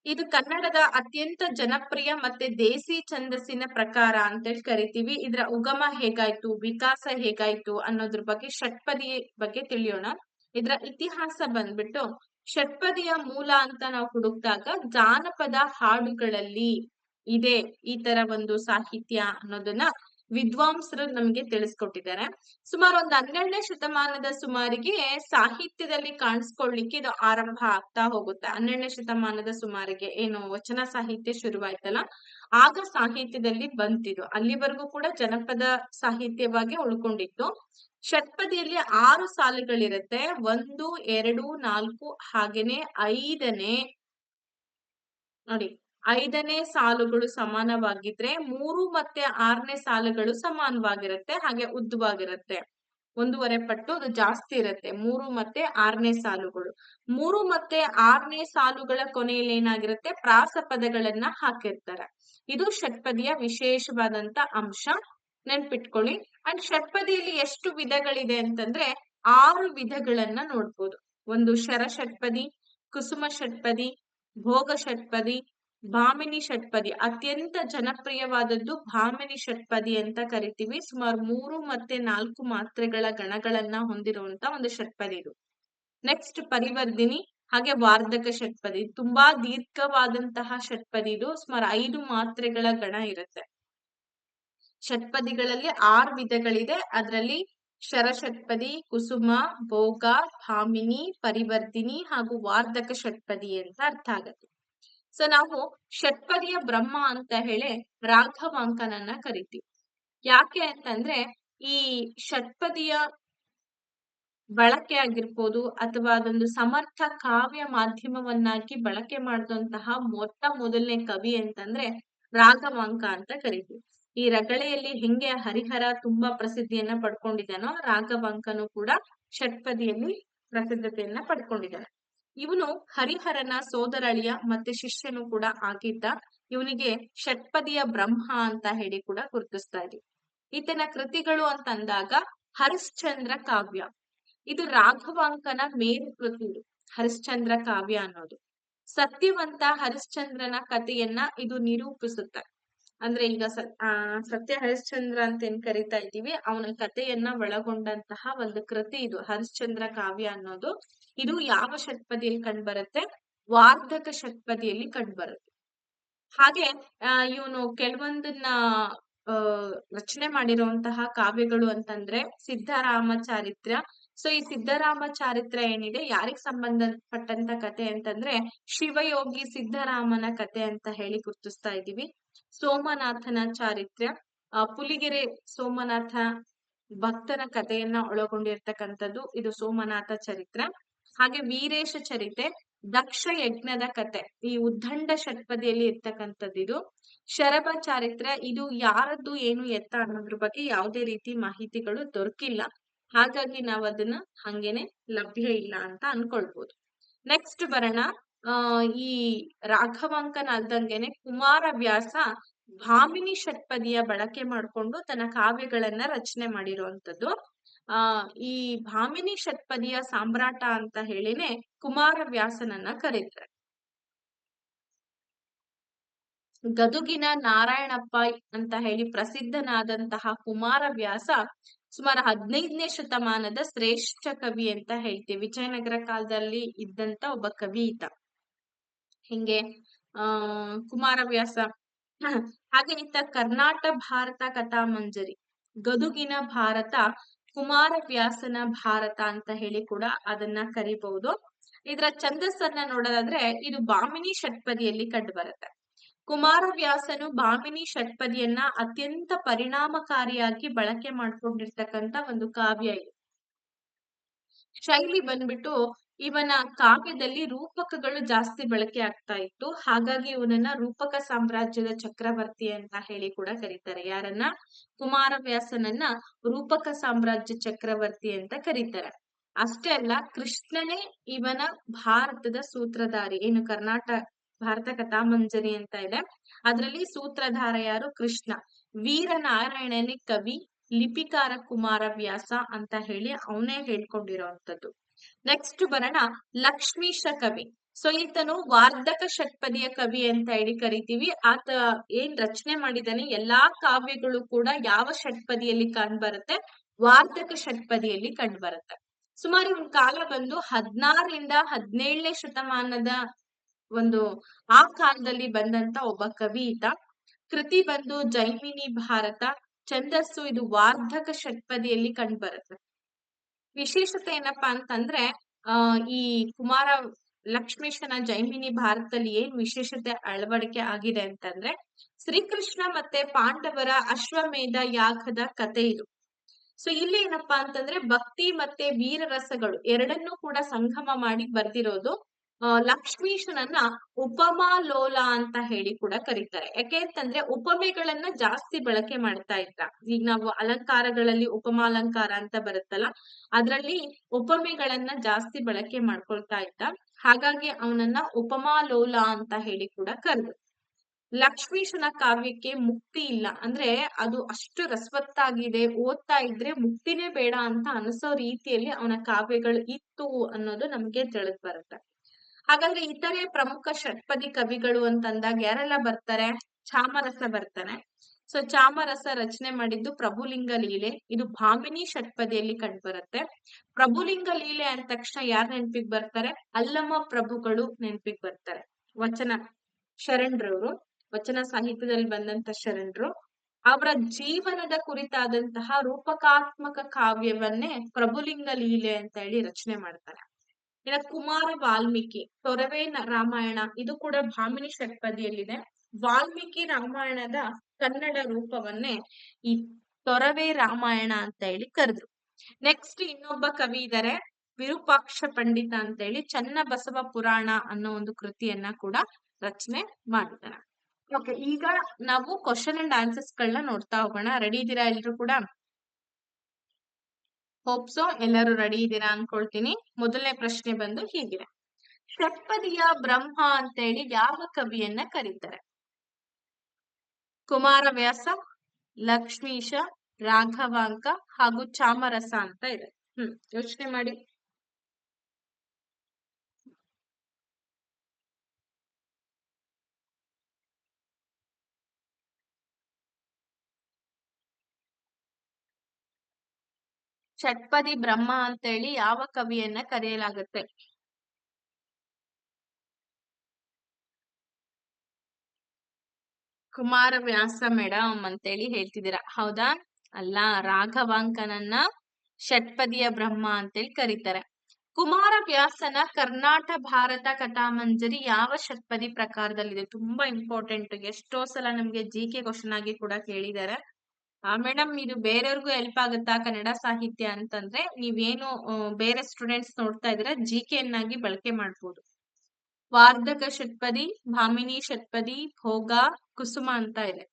ಇದು ಕನ್ನಡದ ಅತ್ಯಂತ ಜನಪ್ರಿಯ ಮತ್ತೆ ದೇಸಿ ಛಂದಸ್ಸಿನ ಪ್ರಕಾರ ಅಂತೇಳಿ ಕರಿತೀವಿ. ಇದರ ಉಗಮ ಹೇಗಾಯ್ತು, ವಿಕಾಸ ಹೇಗಾಯ್ತು ಅನ್ನೋದ್ರ ಬಗ್ಗೆ ಷಟ್ಪದಿ ಬಗ್ಗೆ ತಿಳಿಯೋಣ. ಇದರ ಇತಿಹಾಸ ಬಂದ್ಬಿಟ್ಟು, ಷಟ್ಪದಿಯ ಮೂಲ ಅಂತ ನಾವು ಹುಡುಕ್ದಾಗ ಜಾನಪದ ಹಾಡುಗಳಲ್ಲಿ ಇದೆ ಈ ತರ ಒಂದು ಸಾಹಿತ್ಯ ಅನ್ನೋದನ್ನ ವಿದ್ವಾಂಸರು ನಮ್ಗೆ ತಿಳಿಸ್ಕೊಟ್ಟಿದ್ದಾರೆ. ಸುಮಾರು ಒಂದು 12ನೇ ಶತಮಾನದ ಸುಮಾರಿಗೆ ಸಾಹಿತ್ಯದಲ್ಲಿ ಕಾಣಿಸ್ಕೊಳ್ಳಿಕ್ಕೆ ಇದು ಆರಂಭ ಆಗ್ತಾ ಹೋಗುತ್ತೆ. 12ನೇ ಶತಮಾನದ ಸುಮಾರಿಗೆ ಏನು ವಚನ ಸಾಹಿತ್ಯ ಶುರುವಾಯ್ತಲ್ಲ, ಆಗ ಸಾಹಿತ್ಯದಲ್ಲಿ ಬಂತಿದ್ದು. ಅಲ್ಲಿವರೆಗೂ ಕೂಡ ಜನಪದ ಸಾಹಿತ್ಯವಾಗಿ ಉಳ್ಕೊಂಡಿತ್ತು. ಷಟ್ಪದಿಯಲ್ಲಿ 6 ಸಾಲುಗಳಿರುತ್ತೆ. 1, 2, 4 ಹಾಗೇನೆ 5ನೇ ನೋಡಿ 5ನೇ ಸಾಲುಗಳು ಸಮಾನವಾಗಿದ್ರೆ 3 ಮತ್ತೆ 6ನೇ ಸಾಲುಗಳು ಸಮಾನವಾಗಿರುತ್ತೆ, ಹಾಗೆ ಉದ್ದವಾಗಿರುತ್ತೆ. 1.5 ಪಟ್ಟು ಅದು ಜಾಸ್ತಿ ಇರುತ್ತೆ 3 ಮತ್ತೆ 6ನೇ ಸಾಲುಗಳು. 3 ಮತ್ತೆ 6ನೇ ಸಾಲುಗಳ ಕೊನೆಯಲ್ಲಿ ಏನಾಗಿರುತ್ತೆ, ಪ್ರಾಸ ಪದಗಳನ್ನ ಹಾಕಿರ್ತಾರೆ. ಇದು ಷಟ್ಪದಿಯ ವಿಶೇಷವಾದಂತ ಅಂಶ, ನೆನ್ಪಿಟ್ಕೊಳ್ಳಿ. ಅಂಡ್ ಷಟ್ಪದಿಯಲ್ಲಿ ಎಷ್ಟು ವಿಧಗಳಿದೆ ಅಂತಂದ್ರೆ 6 ವಿಧಗಳನ್ನ ನೋಡ್ಬೋದು. ಒಂದು ಶರ ಷಟ್ಪದಿ, ಕುಸುಮ ಷಟ್ಪದಿ, ಭೋಗ ಷಟ್ಪದಿ, ಭಾಮಿನಿ ಷಟ್ಪದಿ. ಅತ್ಯಂತ ಜನಪ್ರಿಯವಾದದ್ದು ಭಾಮಿನಿ ಷಟ್ಪದಿ ಅಂತ ಕರಿತೀವಿ. ಸುಮಾರು 3 ಮತ್ತೆ 4 ಮಾತ್ರೆಗಳ ಗಣಗಳನ್ನ ಹೊಂದಿರುವಂತ ಒಂದು ಷಟ್ಪದಿ ಇದು. ನೆಕ್ಸ್ಟ್ ಪರಿವರ್ಧಿನಿ, ಹಾಗೆ ವಾರ್ಧಕ ಷಟ್ಪದಿ. ತುಂಬಾ ದೀರ್ಘವಾದಂತಹ ಷಟ್ಪದಿ ಇದು. ಸುಮಾರು 5 ಮಾತ್ರೆಗಳ ಗಣ ಇರುತ್ತೆ. ಷಟ್ಪದಿಗಳಲ್ಲಿ 6 ವಿಧಗಳಿದೆ. ಅದರಲ್ಲಿ ಶರ ಷಟ್ಪದಿ, ಕುಸುಮ, ಭೋಗ, ಭಾಮಿನಿ, ಪರಿವರ್ಧಿನಿ ಹಾಗೂ ವಾರ್ಧಕ ಷಟ್ಪದಿ ಅಂತ ಅರ್ಥ ಆಗತ್ತೆ. ಸೊ ನಾವು ಷಟ್ಪದಿಯ ಬ್ರಹ್ಮ ಅಂತ ಹೇಳಿ ರಾಘವಾಂಕನನ್ನ ಕರಿತೀವಿ. ಯಾಕೆ ಅಂತಂದ್ರೆ ಈ ಷಟ್ಪದಿಯ ಬಳಕೆ ಆಗಿರ್ಬೋದು ಅಥವಾ ಅದೊಂದು ಸಮರ್ಥ ಕಾವ್ಯ ಮಾಧ್ಯಮವನ್ನಾಗಿ ಬಳಕೆ ಮಾಡಿದಂತಹ ಮೊದಲನೇ ಕವಿ ಅಂತಂದ್ರೆ ರಾಘವಾಂಕ ಅಂತ ಕರಿತೀವಿ. ಈ ರಗಳೆಯಲ್ಲಿ ಹೆಂಗೆ ಹರಿಹರ ತುಂಬಾ ಪ್ರಸಿದ್ಧಿಯನ್ನ ಪಡ್ಕೊಂಡಿದ್ದಾನೋ, ರಾಘವಾಂಕನು ಕೂಡ ಷಟ್ಪದಿಯಲ್ಲಿ ಪ್ರಸಿದ್ಧತೆಯನ್ನ ಪಡ್ಕೊಂಡಿದ್ದಾನೆ. ಇವನು ಹರಿಹರನ ಸೋದರಳಿಯ ಮತ್ತೆ ಶಿಷ್ಯನು ಕೂಡ ಆಗಿದ್ದ. ಇವನಿಗೆ ಷಟ್ಪದಿಯ ಬ್ರಹ್ಮ ಅಂತ ಹೇಳಿ ಕೂಡ ಗುರುತಿಸ್ತಾ ಇದೀವಿ. ಈತನ ಕೃತಿಗಳು ಅಂತ ಅಂದಾಗ ಹರಿಶ್ಚಂದ್ರ ಕಾವ್ಯ, ಇದು ರಾಘವಾಂಕನ ಮೇರು ಕೃತಿ. ಹರಿಶ್ಚಂದ್ರ ಕಾವ್ಯ ಅನ್ನೋದು ಸತ್ಯವಂತ ಹರಿಶ್ಚಂದ್ರನ ಕಥೆಯನ್ನ ಇದು ನಿರೂಪಿಸುತ್ತೆ. ಅಂದ್ರೆ ಈಗ ಸತ್ಯ ಹರಿಶ್ಚಂದ್ರ ಅಂತ ಏನ್ ಕರಿತಾ ಇದ್ದೀವಿ, ಅವನ ಕಥೆಯನ್ನ ಒಳಗೊಂಡಂತಹ ಒಂದು ಕೃತಿ ಇದು ಹರಿಶ್ಚಂದ್ರ ಕಾವ್ಯ ಅನ್ನೋದು. ಇದು ಯಾವ ಷಟ್ಪದಿಯಲ್ಲಿ ಕಂಡುಬರುತ್ತೆ, ವಾರ್ಧಕ ಷಟ್ಪದಿಯಲ್ಲಿ ಕಂಡುಬರುತ್ತೆ. ಹಾಗೆ ಇವನು ಕೆಲವೊಂದನ್ನ ರಚನೆ ಮಾಡಿರುವಂತಹ ಕಾವ್ಯಗಳು ಅಂತಂದ್ರೆ ಸಿದ್ಧರಾಮ ಚಾರಿತ್ರ್ಯ. ಸೊ ಈ ಸಿದ್ಧರಾಮ ಚಾರಿತ್ರ್ಯ ಏನಿದೆ ಯಾರಿಗ್ ಸಂಬಂಧಪಟ್ಟಂತ ಕತೆ ಅಂತಂದ್ರೆ ಶಿವಯೋಗಿ ಸಿದ್ಧರಾಮನ ಕತೆ ಅಂತ ಹೇಳಿ ಗುರ್ತಿಸ್ತಾ ಇದೀವಿ. ಸೋಮನಾಥನ ಚಾರಿತ್ರ್ಯ, ಪುಲಿಗೆರೆ ಸೋಮನಾಥ ಭಕ್ತನ ಕಥೆಯನ್ನ ಒಳಗೊಂಡಿರ್ತಕ್ಕಂಥದ್ದು ಇದು ಸೋಮನಾಥ ಚರಿತ್ರೆ. ಹಾಗೆ ವೀರೇಶ ಚರಿತೆ, ದಕ್ಷ ಯಜ್ಞದ ಕತೆ ಈ ಉದ್ದಂಡ ಷಟ್ಪದಿಯಲ್ಲಿ ಇರ್ತಕ್ಕಂಥದ್ದು ಇದು. ಶರಭ ಚಾರಿತ್ರ್ಯ, ಇದು ಯಾರದ್ದು ಏನು ಎತ್ತ ಅನ್ನೋದ್ರ ಬಗ್ಗೆ ಯಾವುದೇ ರೀತಿ ಮಾಹಿತಿಗಳು ದೊರಕಿಲ್ಲ. ಹಾಗಾಗಿ ನಾವ್ ಅದನ್ನ ಹಂಗೇನೆ ಲಭ್ಯ ಇಲ್ಲ ಅಂತ ಅನ್ಕೊಳ್ಬೋದು. ನೆಕ್ಸ್ಟ್ ಬರೋಣ. ಈ ರಾಘವಾಂಕನ ಅಲ್ದಂಗೆನೆ ಕುಮಾರವ್ಯಾಸ ಭಾಮಿನಿ ಷಟ್ಪದಿಯ ಬಳಕೆ ಮಾಡ್ಕೊಂಡು ತನ್ನ ಕಾವ್ಯಗಳನ್ನ ರಚನೆ ಮಾಡಿರುವಂತದ್ದು. ಈ ಭಾಮಿನಿ ಷಟ್ಪದಿಯ ಸಾಮ್ರಾಟ ಅಂತ ಹೇಳಿನೇ ಕುಮಾರವ್ಯಾಸನನ್ನ ಕರೀತಾರೆ. ಗದುಗಿನ ನಾರಾಯಣಪ್ಪ ಅಂತ ಹೇಳಿ ಪ್ರಸಿದ್ಧನಾದಂತಹ ಕುಮಾರವ್ಯಾಸ ಸುಮಾರು 15ನೇ ಶತಮಾನದ ಶ್ರೇಷ್ಠ ಕವಿ ಅಂತ ಹೇಳ್ತೀವಿ. ವಿಜಯನಗರ ಕಾಲದಲ್ಲಿ ಇದ್ದಂತ ಒಬ್ಬ ಕವಿ ಈತ. ಹಿಂಗೆ ಕುಮಾರವ್ಯಾಸ ಹಾಗೆ ಈತ ಕರ್ನಾಟ ಭಾರತ ಕಥಾಮಂಜರಿ, ಗದುಗಿನ ಭಾರತ, ಕುಮಾರವ್ಯಾಸನ ಭಾರತ ಅಂತ ಹೇಳಿ ಕೂಡ ಅದನ್ನ ಕರಿಬಹುದು. ಇದರ ಛಂದಸ್ಸನ್ನ ನೋಡೋದಾದ್ರೆ ಇದು ಭಾಮಿನಿ ಷಟ್ಪದಿಯಲ್ಲಿ ಕಂಡು ಬರುತ್ತೆ. ಕುಮಾರವ್ಯಾಸನು ಭಾಮಿನಿ ಷಟ್ಪದಿಯನ್ನ ಅತ್ಯಂತ ಪರಿಣಾಮಕಾರಿಯಾಗಿ ಬಳಕೆ ಮಾಡ್ಕೊಂಡಿರ್ತಕ್ಕಂತ ಒಂದು ಕಾವ್ಯ ಇದು. ಶೈಲಿ ಬಂದ್ಬಿಟ್ಟು ಇವನ ಕಾವ್ಯದಲ್ಲಿ ರೂಪಕಗಳು ಜಾಸ್ತಿ ಬಳಕೆ ಆಗ್ತಾ ಇತ್ತು. ಹಾಗಾಗಿ ಇವನನ್ನ ರೂಪಕ ಸಾಮ್ರಾಜ್ಯದ ಚಕ್ರವರ್ತಿ ಅಂತ ಹೇಳಿ ಕೂಡ ಕರೀತಾರೆ. ಯಾರನ್ನ? ಕುಮಾರವ್ಯಾಸನನ್ನ ರೂಪಕ ಸಾಮ್ರಾಜ್ಯ ಚಕ್ರವರ್ತಿ ಅಂತ ಕರೀತಾರೆ. ಅಷ್ಟೇ ಅಲ್ಲ, ಕೃಷ್ಣನೇ ಇವನ ಭಾರತದ ಸೂತ್ರಧಾರಿ. ಏನು ಕರ್ನಾಟಕ ಭಾರತ ಕಥಾಮಂಜರಿ ಅಂತ ಇದೆ, ಅದರಲ್ಲಿ ಸೂತ್ರಧಾರ ಯಾರು? ಕೃಷ್ಣ. ವೀರನಾರಾಯಣನೇ ಕವಿ, ಲಿಪಿಕಾರ ಕುಮಾರವ್ಯಾಸ ಅಂತ ಹೇಳಿ ಅವನೇ ಹೇಳ್ಕೊಂಡಿರೋಂಥದ್ದು. ನೆಕ್ಸ್ಟ್ ಬರೋಣ ಲಕ್ಷ್ಮೀಶ ಕವಿ. ಸೊ ಈತನು ವಾರ್ಧಕ ಷಟ್ಪದಿಯ ಕವಿ ಅಂತ ಹೇಳಿ ಕರಿತೀವಿ. ಆತ ಏನ್ ರಚನೆ ಮಾಡಿದಾನೆ ಎಲ್ಲಾ ಕಾವ್ಯಗಳು ಕೂಡ ಯಾವ ಷಟ್ಪದಿಯಲ್ಲಿ ಕಂಡು ಬರುತ್ತೆ? ವಾರ್ಧಕ ಷಟ್ಪದಿಯಲ್ಲಿ ಕಂಡು ಬರುತ್ತೆ. ಸುಮಾರು ಇವ್ನ ಕಾಲ ಬಂದು 16ರಿಂದ 17ನೇ ಶತಮಾನದ ಒಂದು ಆ ಕಾಲದಲ್ಲಿ ಬಂದಂತ ಒಬ್ಬ ಕವಿ ಈತ. ಕೃತಿ ಬಂದು ಜೈಮಿನಿ ಭಾರತ, ಛಂದಸ್ಸು ಇದು ವಾರ್ಧಕ ಷಟ್ಪದಿಯಲ್ಲಿ ಕಂಡು ಬರುತ್ತೆ. ವಿಶೇಷತೆ ಏನಪ್ಪಾ ಅಂತಂದ್ರೆ ಈ ಕುಮಾರ ಲಕ್ಷ್ಮೀಶನ ಜೈಮಿನಿ ಭಾರತದಲ್ಲಿ ಏನ್ ವಿಶೇಷತೆ ಅಳವಡಿಕೆ ಆಗಿದೆ ಅಂತಂದ್ರೆ ಶ್ರೀಕೃಷ್ಣ ಮತ್ತೆ ಪಾಂಡವರ ಅಶ್ವಮೇಧ ಯಾಗದ ಕಥೆ ಇದು. ಸೊ ಇಲ್ಲಿ ಏನಪ್ಪಾ ಅಂತಂದ್ರೆ ಭಕ್ತಿ ಮತ್ತೆ ವೀರ ರಸಗಳು ಎರಡನ್ನೂ ಕೂಡ ಸಂಗಮ ಮಾಡಿ ಬರ್ದಿರೋದು. ಲಕ್ಷ್ಮೀಶನನ್ನ ಉಪಮಾ ಲೋಲ ಅಂತ ಹೇಳಿ ಕೂಡ ಕರೀತಾರೆ. ಯಾಕೆ ಅಂತಂದ್ರೆ ಉಪಮೆಗಳನ್ನ ಜಾಸ್ತಿ ಬಳಕೆ ಮಾಡ್ತಾ ಇದ್ದ. ಈಗ ನಾವು ಅಲಂಕಾರಗಳಲ್ಲಿ ಉಪಮಾಲಂಕಾರ ಅಂತ ಬರುತ್ತಲ್ಲ, ಅದ್ರಲ್ಲಿ ಉಪಮೆಗಳನ್ನ ಜಾಸ್ತಿ ಬಳಕೆ ಮಾಡ್ಕೊಳ್ತಾ ಇದ್ದ. ಹಾಗಾಗಿ ಅವನನ್ನ ಉಪಮಾ ಲೋಲ ಅಂತ ಹೇಳಿ ಕೂಡ ಕರೆದ್ರು. ಲಕ್ಷ್ಮೀಶನ ಕಾವ್ಯಕ್ಕೆ ಮುಕ್ತಿ ಇಲ್ಲ, ಅಂದ್ರೆ ಅದು ಅಷ್ಟು ರಸವತ್ತಾಗಿದೆ, ಓದ್ತಾ ಇದ್ರೆ ಮುಕ್ತಿನೇ ಬೇಡ ಅಂತ ಅನಿಸೋ ರೀತಿಯಲ್ಲಿ ಅವನ ಕಾವ್ಯಗಳು ಇತ್ತು ಅನ್ನೋದು ನಮ್ಗೆ ತಿಳಿದು ಬರುತ್ತೆ. ಹಾಗಾದ್ರೆ ಇತರೆ ಪ್ರಮುಖ ಷಟ್ಪದಿ ಕವಿಗಳು ಅಂತಂದಾಗ ಯಾರೆಲ್ಲ ಬರ್ತಾರೆ? ಚಾಮರಸ ಬರ್ತಾನೆ. ಸೊ ಚಾಮರಸ ರಚನೆ ಮಾಡಿದ್ದು ಪ್ರಭುಲಿಂಗ ಲೀಲೆ, ಇದು ಭಾಮಿನಿ ಷಟ್ಪದಿಯಲ್ಲಿ ಕಂಡು ಬರುತ್ತೆ. ಪ್ರಭುಲಿಂಗ ಲೀಲೆ ಅಂದ ತಕ್ಷಣ ಯಾರು ನೆನಪಿಗೆ ಬರ್ತಾರೆ? ಅಲ್ಲಮ ಪ್ರಭುಗಳು ನೆನಪಿಗೆ ಬರ್ತಾರೆ. ವಚನ ಶರಣರವರು, ವಚನ ಸಾಹಿತ್ಯದಲ್ಲಿ ಬಂದಂತ ಶರಣರು. ಅವರ ಜೀವನದ ಕುರಿತಾದಂತಹ ರೂಪಕಾತ್ಮಕ ಕಾವ್ಯವನ್ನೇ ಪ್ರಭುಲಿಂಗ ಲೀಲೆ ಅಂತ ಹೇಳಿ ರಚನೆ ಮಾಡ್ತಾರೆ. ಇನ್ನ ಕುಮಾರ ವಾಲ್ಮೀಕಿ ತೊರವೆ ರಾಮಾಯಣ, ಇದು ಕೂಡ ಭಾಮಿನಿ ಷಟ್ಪದಿಯಲ್ಲಿದೆ. ವಾಲ್ಮೀಕಿ ರಾಮಾಯಣದ ಕನ್ನಡ ರೂಪವನ್ನೇ ಈ ತೊರವೆ ರಾಮಾಯಣ ಅಂತ ಹೇಳಿ ಕರೆದ್ರು. ನೆಕ್ಸ್ಟ್ ಇನ್ನೊಬ್ಬ ಕವಿ ಇದ್ದಾರೆ ವಿರೂಪಾಕ್ಷ ಪಂಡಿತ ಅಂತ ಹೇಳಿ ಚನ್ನಬಸವ ಪುರಾಣ ಅನ್ನೋ ಒಂದು ಕೃತಿಯನ್ನ ಕೂಡ ರಚನೆ ಮಾಡಿದ್ದಾರೆ. ಓಕೆ, ಈಗ ನಾವು ಕ್ವಶನ್ ಅಂಡ್ ಆನ್ಸರ್ಸ್ ಗಳನ್ನ ನೋಡ್ತಾ ಹೋಗೋಣ. ರೆಡಿ ಇದ್ದೀರಾ ಎಲ್ರು ಕೂಡ? ಹೋಪ್ಸೋ ಎಲ್ಲರೂ ರೆಡಿ ಇದ್ದೀರಾ ಅನ್ಕೊಳ್ತೀನಿ. ಮೊದಲನೇ ಪ್ರಶ್ನೆ ಬಂದು ಹೀಗಿದೆ: ಷಟ್ಪದಿಯ ಬ್ರಹ್ಮ ಅಂತ ಹೇಳಿ ಯಾವ ಕವಿಯನ್ನ ಕರೀತಾರೆ? ಕುಮಾರವ್ಯಾಸ, ಲಕ್ಷ್ಮೀಶ, ರಾಘವಾಂಕ ಹಾಗೂ ಚಾಮರಸ ಅಂತ ಇದೆ. ಯೋಚನೆ ಮಾಡಿ. ಷಟ್ಪದಿ ಬ್ರಹ್ಮ ಅಂತ ಹೇಳಿ ಯಾವ ಕವಿಯನ್ನ ಕರೆಯಲಾಗುತ್ತೆ? ಕುಮಾರವ್ಯಾಸ ಮೇಡಮ್ ಅಂತೇಳಿ ಹೇಳ್ತಿದ್ದೀರಾ, ಹೌದಾ? ಅಲ್ಲ, ರಾಘವಾಂಕನನ್ನ ಷಟ್ಪದಿಯ ಬ್ರಹ್ಮ ಅಂತೇಳಿ ಕರೀತಾರೆ. ಕುಮಾರವ್ಯಾಸನ ಕರ್ನಾಟ ಭಾರತ ಕಥಾಮಂಜರಿ ಯಾವ ಷಟ್ಪದಿ ಪ್ರಕಾರದಲ್ಲಿದೆ? ತುಂಬಾ ಇಂಪಾರ್ಟೆಂಟ್. ಎಷ್ಟೋ ಸಲ ನಮ್ಗೆ GK ಕ್ವಶನ್ ಆಗಿ ಕೂಡ ಕೇಳಿದ್ದಾರೆ. ಮೇಡಮ್ ಇದು ಬೇರೆಯವ್ರಿಗೂ ಹೆಲ್ಪ್ ಆಗುತ್ತಾ ಕನ್ನಡ ಸಾಹಿತ್ಯ ಅಂತಂದ್ರೆ ನೀವೇನು ಬೇರೆ ಸ್ಟೂಡೆಂಟ್ಸ್ ನೋಡ್ತಾ ಇದ್ರೆ GK ಯನ್ನಾಗಿ ಬಳಕೆ ಮಾಡ್ಬೋದು. ವಾರ್ಧಕ ಷಟ್ಪದಿ, ಭಾಮಿನಿ ಷಟ್ಪದಿ, ಭೋಗ, ಕುಸುಮ ಅಂತ ಇದೆ.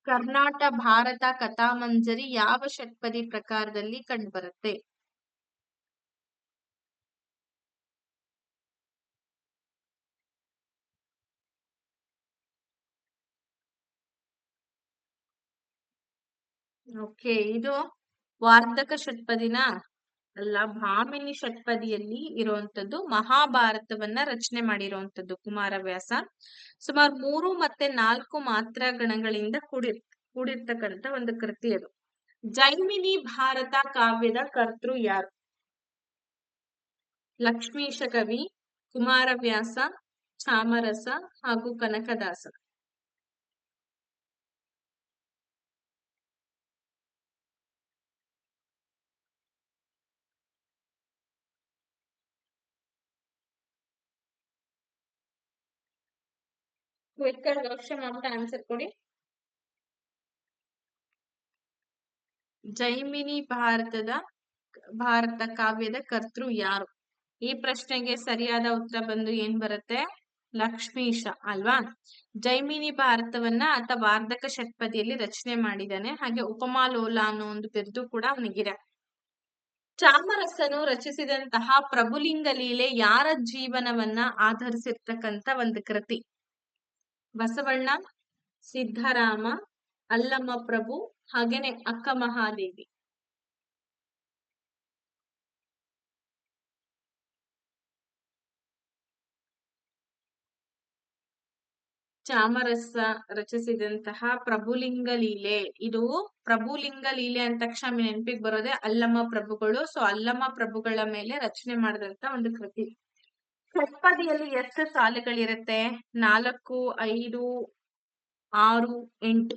ಕರ್ನಾಟ ಭಾರತ ಕಥಾಮಂಜರಿ ಯಾವ ಷಟ್ಪದಿ ಪ್ರಕಾರದಲ್ಲಿ ಕಂಡುಬರುತ್ತೆ? ಓಕೆ, ಇದು ವಾರ್ಧಕ ಷಟ್ಪದಿನ ಅಲ್ಲ, ಭಾಮಿನಿ ಷಟ್ಪದಿಯಲ್ಲಿ ಇರುವಂತದ್ದು. ಮಹಾಭಾರತವನ್ನ ರಚನೆ ಮಾಡಿರುವಂತದ್ದು ಕುಮಾರವ್ಯಾಸ. ಸುಮಾರು 3 ಮತ್ತೆ 4 ಮಾತ್ರ ಗಣಗಳಿಂದ ಕೂಡಿರ್ತಕ್ಕಂತ ಒಂದು ಕೃತಿ ಅದು. ಜೈಮಿನಿ ಭಾರತ ಕಾವ್ಯದ ಕರ್ತೃ ಯಾರು? ಲಕ್ಷ್ಮೀಶ ಕವಿ, ಕುಮಾರವ್ಯಾಸ, ಚಾಮರಸ ಹಾಗೂ ಕನಕದಾಸ. ಕ್ವಿಕ್ ಆಗಿ ಯೋಚನೆ ಮಾಡ್ಬಿಟ್ಟು ಆನ್ಸರ್ ಕೊಡಿ. ಜೈಮಿನಿ ಭಾರತ ಕಾವ್ಯದ ಕರ್ತೃ ಯಾರು? ಈ ಪ್ರಶ್ನೆಗೆ ಸರಿಯಾದ ಉತ್ತರ ಬಂದು ಏನ್ ಬರುತ್ತೆ? ಲಕ್ಷ್ಮೀಶ ಅಲ್ವಾ? ಜೈಮಿನಿ ಭಾರತವನ್ನ ಆತ ವಾರ್ಧಕ ಷಟ್ಪದಿಯಲ್ಲಿ ರಚನೆ ಮಾಡಿದಾನೆ. ಹಾಗೆ ಉಪಮಾಲೋಲ ಅನ್ನೋ ಒಂದು ಬಿರುದು ಕೂಡ ಅವನಿಗಿದೆ. ಚಾಮರಸನು ರಚಿಸಿದಂತಹ ಪ್ರಭುಲಿಂಗ ಲೀಲೆ ಯಾರ ಜೀವನವನ್ನ ಆಧರಿಸಿರ್ತಕ್ಕಂತ ಒಂದು ಕೃತಿ? ಬಸವಣ್ಣ, ಸಿದ್ಧರಾಮ, ಅಲ್ಲಮ್ಮ ಪ್ರಭು, ಹಾಗೇನೆ ಅಕ್ಕ ಮಹಾದೇವಿ. ಚಾಮರಸ ರಚಿಸಿದಂತಹ ಪ್ರಭುಲಿಂಗ ಲೀಲೆ, ಇದು ಪ್ರಭುಲಿಂಗ ಲೀಲೆ ಅಂದ ತಕ್ಷಣ ನೆನಪಿಗೆ ಬರೋದೆ ಅಲ್ಲಮ್ಮ ಪ್ರಭುಗಳು. ಸೊ ಅಲ್ಲಮ್ಮ ಪ್ರಭುಗಳ ಮೇಲೆ ರಚನೆ ಮಾಡಿದಂತ ಒಂದು ಕೃತಿ. ಷಟ್ಪದಿಯಲ್ಲಿ ಎಷ್ಟು ಸಾಲುಗಳಿರುತ್ತೆ? 4, 5, 6, 8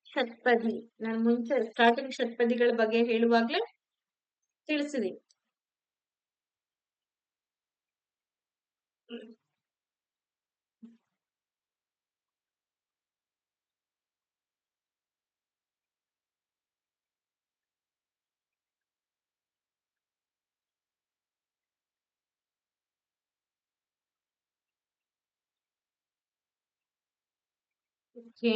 ಷಟ್ಪದಿ. ನಾನು ಮುಂಚೆ ಸ್ಟಾರ್ಟಿಂಗ್ ಷಟ್ಪದಿಗಳ ಬಗ್ಗೆ ಹೇಳುವಾಗ್ಲೇ ತಿಳಿಸಿದೆ. ಓಕೆ,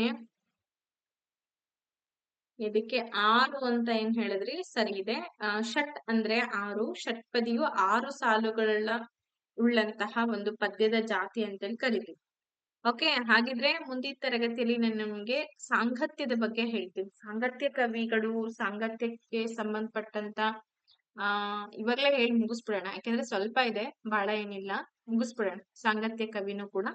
ಇದಕ್ಕೆ 6 ಅಂತ ಏನ್ ಹೇಳಿದ್ರಿ? ಸರಿ ಇದೆ. ಷಟ್ ಅಂದ್ರೆ 6, ಷಟ್ಪದಿಯು 6 ಸಾಲುಗಳ ಉಳ್ಳಂತಹ ಒಂದು ಪದ್ಯದ ಜಾತಿ ಅಂತೇಳಿ ಕರಿತೀವಿ. ಓಕೆ, ಹಾಗಿದ್ರೆ ಮುಂದಿನ ತರಗತಿಯಲ್ಲಿ ನಾನು ನಿಮ್ಗೆ ಸಾಂಗತ್ಯದ ಬಗ್ಗೆ ಹೇಳ್ತೀನಿ. ಸಾಂಗತ್ಯ ಕವಿಗಳು, ಸಾಂಗತ್ಯಕ್ಕೆ ಸಂಬಂಧಪಟ್ಟಂತ ಇವಾಗ್ಲೇ ಹೇಳಿ ಮುಗಿಸ್ಬಿಡೋಣ, ಯಾಕಂದ್ರೆ ಸ್ವಲ್ಪ ಇದೆ, ಬಹಳ ಏನಿಲ್ಲ, ಮುಗಿಸ್ಬಿಡೋಣ ಸಾಂಗತ್ಯ ಕವಿನೂ ಕೂಡ.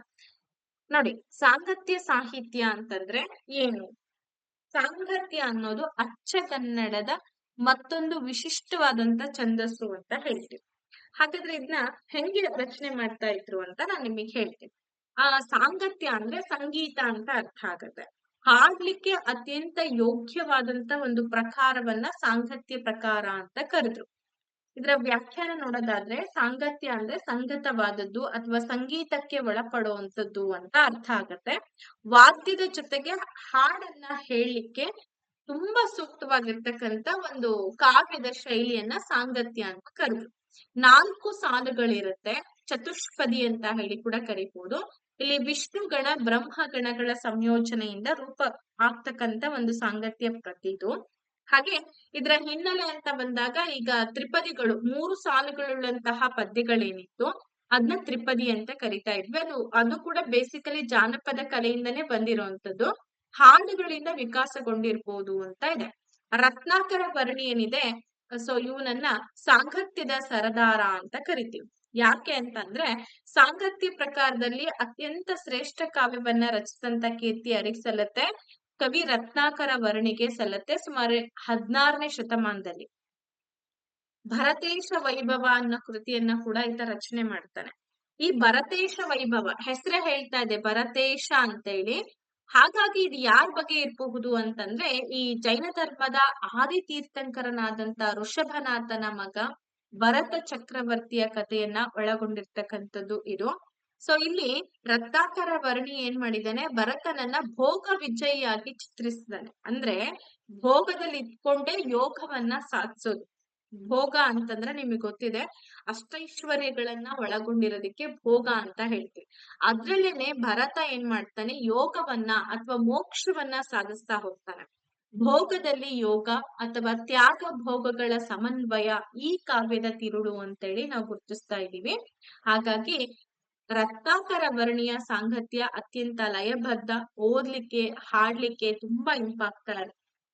ನೋಡಿ, ಸಾಂಗತ್ಯ ಸಾಹಿತ್ಯ ಅಂತಂದ್ರೆ ಏನು? ಸಾಂಗತ್ಯ ಅನ್ನೋದು ಅಚ್ಚ ಕನ್ನಡದ ಮತ್ತೊಂದು ವಿಶಿಷ್ಟವಾದಂತ ಛಂದಸ್ಸು ಅಂತ ಹೇಳ್ತೀವಿ. ಹಾಗಾದ್ರೆ ಇದನ್ನ ಹೆಂಗೆ ರಚನೆ ಮಾಡ್ತಾ ಇದ್ರು ಅಂತ ನಾನು ನಿಮಗೆ ಹೇಳ್ತೀನಿ. ಸಾಂಗತ್ಯ ಅಂದ್ರೆ ಸಂಗೀತ ಅಂತ ಅರ್ಥ ಆಗತ್ತೆ. ಹಾಡ್ಲಿಕ್ಕೆ ಅತ್ಯಂತ ಯೋಗ್ಯವಾದಂತ ಒಂದು ಪ್ರಕಾರವನ್ನ ಸಾಂಗತ್ಯ ಪ್ರಕಾರ ಅಂತ ಕರೆದ್ರು. ಇದರ ವ್ಯಾಖ್ಯಾನ ನೋಡೋದಾದ್ರೆ ಸಾಂಗತ್ಯ ಅಂದ್ರೆ ಸಂಗತವಾದದ್ದು ಅಥವಾ ಸಂಗೀತಕ್ಕೆ ಒಳಪಡುವಂತದ್ದು ಅಂತ ಅರ್ಥ ಆಗತ್ತೆ. ವಾದ್ಯದ ಜೊತೆಗೆ ಹಾಡನ್ನ ಹೇಳಲಿಕ್ಕೆ ತುಂಬಾ ಸೂಕ್ತವಾಗಿರ್ತಕ್ಕಂತ ಒಂದು ಕಾವ್ಯದ ಶೈಲಿಯನ್ನ ಸಾಂಗತ್ಯ ಅಂತ ಕರೆದ್ರು. 4 ಸಾಲುಗಳಿರುತ್ತೆ, ಚತುಷ್ಪದಿ ಅಂತ ಹೇಳಿ ಕೂಡ ಕರಿಬಹುದು. ಇಲ್ಲಿ ವಿಷ್ಣು ಗಣ ಬ್ರಹ್ಮ ಗಣಗಳ ಸಂಯೋಜನೆಯಿಂದ ರೂಪ ಆಗ್ತಕ್ಕಂತ ಒಂದು ಸಾಂಗತ್ಯ ಪ್ರತಿದು. ಹಾಗೆ ಇದರ ಹಿನ್ನೆಲೆ ಅಂತ ಬಂದಾಗ ಈಗ ತ್ರಿಪದಿಗಳು 3 ಸಾಲುಗಳುಳ್ಳಂತಹ ಪದ್ಯಗಳೇನಿತ್ತು ಅದನ್ನ ತ್ರಿಪದಿ ಅಂತ ಕರಿತಾ ಇದ್ವಿ. ಅದು ಕೂಡ ಬೇಸಿಕಲಿ ಜಾನಪದ ಕಲೆಯಿಂದನೇ ಬಂದಿರುವಂತದ್ದು, ಹಾಡುಗಳಿಂದ ವಿಕಾಸಗೊಂಡಿರ್ಬೋದು ಅಂತ ಇದೆ. ರತ್ನಾಕರ ವರ್ಣಿ ಏನಿದೆ, ಸೊ ಇವನನ್ನ ಸಾಂಗತ್ಯದ ಸರದಾರ ಅಂತ ಕರಿತೀವಿ. ಯಾಕೆ ಅಂತಂದ್ರೆ ಸಾಂಗತ್ಯ ಪ್ರಕಾರದಲ್ಲಿ ಅತ್ಯಂತ ಶ್ರೇಷ್ಠ ಕಾವ್ಯವನ್ನ ರಚಿಸಿದಂತ ಕೀರ್ತಿ ಯಾರಿಗ್ ಸಲ್ಲತ್ತೆ? ಕವಿ ರತ್ನಾಕರ ವರ್ಣಿಗೆ ಸಲ್ಲತ್ತೆ. ಸುಮಾರು 16ನೇ ಶತಮಾನದಲ್ಲಿ ಭರತೇಶ ವೈಭವ ಅನ್ನೋ ಕೃತಿಯನ್ನ ಕೂಡ ಈತ ರಚನೆ ಮಾಡ್ತಾನೆ. ಈ ಭರತೇಶ ವೈಭವ ಹೆಸರೇ ಹೇಳ್ತಾ ಇದೆ ಭರತೇಶ ಅಂತ ಹೇಳಿ. ಹಾಗಾಗಿ ಇದು ಯಾರ ಬಗ್ಗೆ ಇರಬಹುದು ಅಂತಂದ್ರೆ ಈ ಜೈನ ಧರ್ಮದ ಆದಿ ತೀರ್ಥಂಕರನಾದಂತ ಋಷಭನಾಥನ ಮಗ ಭರತ ಚಕ್ರವರ್ತಿಯ ಕಥೆಯನ್ನ ಒಳಗೊಂಡಿರ್ತಕ್ಕಂಥದ್ದು ಇದು. ಸೊ ಇಲ್ಲಿ ರತ್ನಾಕರ ವರ್ಣಿ ಏನ್ ಮಾಡಿದಾನೆ? ಭರತನನ್ನ ಭೋಗ ವಿಜಯಿಯಾಗಿ ಚಿತ್ರಿಸಿದಾನೆ. ಅಂದ್ರೆ ಭೋಗದಲ್ಲಿ ಇದ್ಕೊಂಡೇ ಯೋಗವನ್ನ ಸಾಧಿಸೋದು. ಭೋಗ ಅಂತಂದ್ರೆ ನಿಮಗೆ ಗೊತ್ತಿದೆ, ಅಷ್ಟೈಶ್ವರ್ಯಗಳನ್ನ ಒಳಗೊಂಡಿರೋದಕ್ಕೆ ಭೋಗ ಅಂತ ಹೇಳ್ತೀವಿ. ಅದ್ರಲ್ಲೇನೆ ಭರತ ಏನ್ ಮಾಡ್ತಾನೆ, ಯೋಗವನ್ನ ಅಥವಾ ಮೋಕ್ಷವನ್ನ ಸಾಧಿಸ್ತಾ ಹೋಗ್ತಾನೆ. ಭೋಗದಲ್ಲಿ ಯೋಗ ಅಥವಾ ತ್ಯಾಗ ಭೋಗಗಳ ಸಮನ್ವಯ ಈ ಕಾವ್ಯದ ತಿರುಳು ಅಂತೇಳಿ ನಾವು ಗುರುತಿಸ್ತಾ ಇದ್ದೀವಿ. ಹಾಗಾಗಿ ರತ್ನಾಕರ ವರ್ಣಿಯ ಸಾಂಗತ್ಯ ಅತ್ಯಂತ ಲಯಬದ್ಧ, ಓದ್ಲಿಕ್ಕೆ ಹಾಡ್ಲಿಕ್ಕೆ ತುಂಬಾ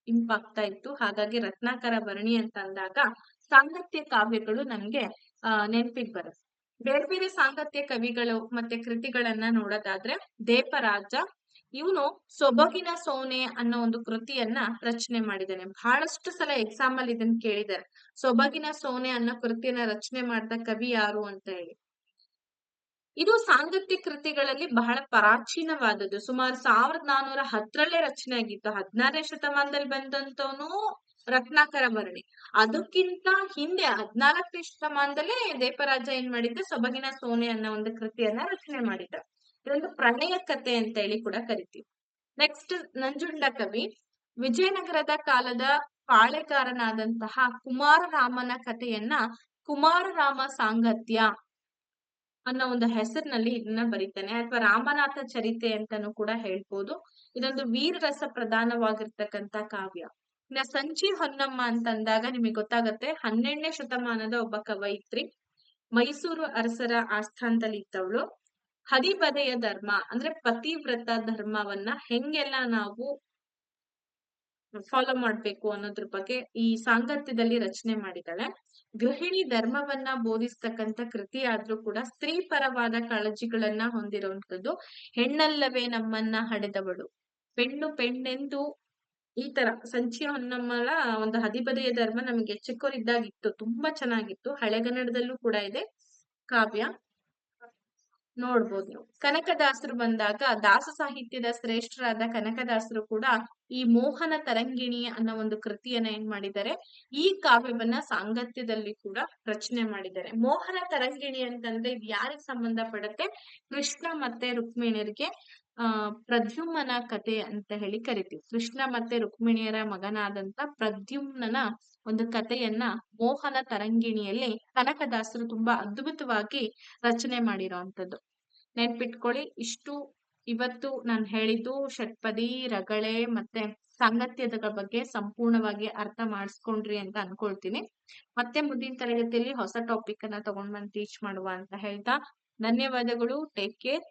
ಇಂಪಾಗ್ತಾ ಇತ್ತು. ಹಾಗಾಗಿ ರತ್ನಾಕರ ವರ್ಣಿ ಅಂತ ಅಂದಾಗ ಸಾಂಗತ್ಯ ಕಾವ್ಯಗಳು ನಮ್ಗೆ ನೆನಪಿಗೆ ಬರುತ್ತೆ. ಬೇರೆ ಬೇರೆ ಸಾಂಗತ್ಯ ಕವಿಗಳು ಮತ್ತೆ ಕೃತಿಗಳನ್ನ ನೋಡೋದಾದ್ರೆ, ದೇಪರಾಜ ಇವನು ಸೊಬಗಿನ ಸೋನೆ ಅನ್ನೋ ಒಂದು ಕೃತಿಯನ್ನ ರಚನೆ ಮಾಡಿದ್ದಾನೆ. ಬಹಳಷ್ಟು ಸಲ ಎಕ್ಸಾಮ್ ಅಲ್ಲಿ ಇದನ್ನ ಕೇಳಿದ್ದಾರೆ, ಸೊಬಗಿನ ಸೋನೆ ಅನ್ನೋ ಕೃತಿಯನ್ನ ರಚನೆ ಮಾಡಿದ ಕವಿ ಯಾರು ಅಂತ ಹೇಳಿ. ಇದು ಸಾಂಗತ್ಯ ಕೃತಿಗಳಲ್ಲಿ ಬಹಳ ಪ್ರಾಚೀನವಾದದ್ದು. ಸುಮಾರು 1410ರಲ್ಲೇ ರಚನೆ ಆಗಿತ್ತು. 16ನೇ ಶತಮಾನದಲ್ಲಿ ಬಂದಂತವನು ರತ್ನಾಕರ ವರ್ಣಿ. ಅದಕ್ಕಿಂತ ಹಿಂದೆ 14ನೇ ಶತಮಾನದಲ್ಲೇ ದೇಪರಾಜ ಏನ್ ಮಾಡಿದ್ದ, ಸೊಬಗಿನ ಸೋನೆ ಅನ್ನೋ ಒಂದು ಕೃತಿಯನ್ನ ರಚನೆ ಮಾಡಿದ್ದ. ಇದೊಂದು ಪ್ರಣಯ ಕಥೆ ಅಂತ ಹೇಳಿ ಕೂಡ ಕರಿತೀವಿ. ನೆಕ್ಸ್ಟ್, ನಂಜುಂಡ ಕವಿ ವಿಜಯನಗರದ ಕಾಲದ ಪಾಳೆಗಾರನಾದಂತಹ ಕುಮಾರರಾಮನ ಕಥೆಯನ್ನ ಕುಮಾರರಾಮ ಸಾಂಗತ್ಯ ಅನ್ನೋ ಒಂದು ಹೆಸರಿನಲ್ಲಿ ಇದನ್ನ ಬರೀತಾನೆ, ಅಥವಾ ರಾಮನಾಥ ಚರಿತೆ ಅಂತಾನೂ ಕೂಡ ಹೇಳ್ಬೋದು. ಇದೊಂದು ವೀರರಸ ಪ್ರಧಾನವಾಗಿರ್ತಕ್ಕಂಥ ಕಾವ್ಯ. ಇನ್ನ ಸಂಚಿ ಹೊನ್ನಮ್ಮ ಅಂತಂದಾಗ ನಿಮಗೆ ಗೊತ್ತಾಗತ್ತೆ, 12ನೇ ಶತಮಾನದ ಒಬ್ಬ ಕವಯಿತ್ರಿ, ಮೈಸೂರು ಅರಸರ ಆಸ್ಥಾನದಲ್ಲಿ ಇದ್ದವಳು. ಹದಿಬದೆಯ ಧರ್ಮ ಅಂದ್ರೆ ಪತಿವ್ರತ ಧರ್ಮವನ್ನ ಹೆಂಗೆಲ್ಲ ನಾವು ಫಾಲೋ ಮಾಡ್ಬೇಕು ಅನ್ನೋದ್ರ ಬಗ್ಗೆ ಈ ಸಾಂಗತ್ಯದಲ್ಲಿ ರಚನೆ ಮಾಡಿದಾಳೆ. ಗೃಹಿಣಿ ಧರ್ಮವನ್ನ ಬೋಧಿಸ್ತಕ್ಕಂಥ ಕೃತಿ ಆದ್ರೂ ಕೂಡ ಸ್ತ್ರೀ ಪರವಾದ ಕಾಳಜಿಗಳನ್ನ ಹೊಂದಿರುವಂತದ್ದು. ಹೆಣ್ಣಲ್ಲವೇ ನಮ್ಮನ್ನ ಹಡೆದವಳು, ಪೆಣ್ಣು ಪೆಣ್ಣೆಂದು, ಈ ತರ ಸಂಚಿ ಹೊನ್ನಮ್ಮಳ ಒಂದು ಹದಿಬದೆಯ ಧರ್ಮ ನಮಗೆ ಚಿಕ್ಕವರಿದ್ದಾಗಿತ್ತು, ತುಂಬಾ ಚೆನ್ನಾಗಿತ್ತು. ಹಳೆಗನ್ನಡದಲ್ಲೂ ಕೂಡ ಇದೆ ಕಾವ್ಯ, ನೋಡ್ಬೋದು ನೀವು. ಕನಕದಾಸರು ಬಂದಾಗ ದಾಸ ಸಾಹಿತ್ಯದ ಶ್ರೇಷ್ಠರಾದ ಕನಕದಾಸರು ಕೂಡ ಈ ಮೋಹನ ತರಂಗಿಣಿ ಅನ್ನೋ ಒಂದು ಕೃತಿಯನ್ನ ಏನ್ ಮಾಡಿದ್ದಾರೆ, ಈ ಕಾವ್ಯವನ್ನ ಸಾಂಗತ್ಯದಲ್ಲಿ ಕೂಡ ರಚನೆ ಮಾಡಿದ್ದಾರೆ. ಮೋಹನ ತರಂಗಿಣಿ ಅಂತಂದ್ರೆ ಇದು ಯಾರಿಗೆ ಸಂಬಂಧ ಪಡುತ್ತೆ, ಕೃಷ್ಣ ಮತ್ತೆ ರುಕ್ಮಿಣಿಯರಿಗೆ ಪ್ರದ್ಯುಮ್ನ ಕಥೆ ಅಂತ ಹೇಳಿ ಕರಿತೀವಿ. ಕೃಷ್ಣ ಮತ್ತೆ ರುಕ್ಮಿಣಿಯರ ಮಗನಾದಂತ ಪ್ರದ್ಯುಮ್ನ ಒಂದು ಕಥೆಯನ್ನ ಮೋಹನ ತರಂಗಿಣಿಯಲ್ಲಿ ಕನಕದಾಸರು ತುಂಬಾ ಅದ್ಭುತವಾಗಿ ರಚನೆ ಮಾಡಿರೋಂಥದ್ದು. ನೆನ್ಪಿಟ್ಕೊಳ್ಳಿ. ಇಷ್ಟು ಇವತ್ತು ನಾನು ಹೇಳಿದ್ದು ಷಟ್ಪದಿ, ರಗಳೆ ಮತ್ತೆ ಸಾಂಗತ್ಯದ ಬಗ್ಗೆ ಸಂಪೂರ್ಣವಾಗಿ ಅರ್ಥ ಮಾಡಿಸ್ಕೊಂಡ್ರಿ ಅಂತ ಅನ್ಕೊಳ್ತೀನಿ. ಮತ್ತೆ ಮುಂದಿನ ತರಗತಿಯಲ್ಲಿ ಹೊಸ ಟಾಪಿಕ್ ಅನ್ನ ತಗೊಂಡ್ ಬಂದು ಟೀಚ್ ಮಾಡುವ ಅಂತ ಹೇಳ್ತಾ ಧನ್ಯವಾದಗಳು. Take care.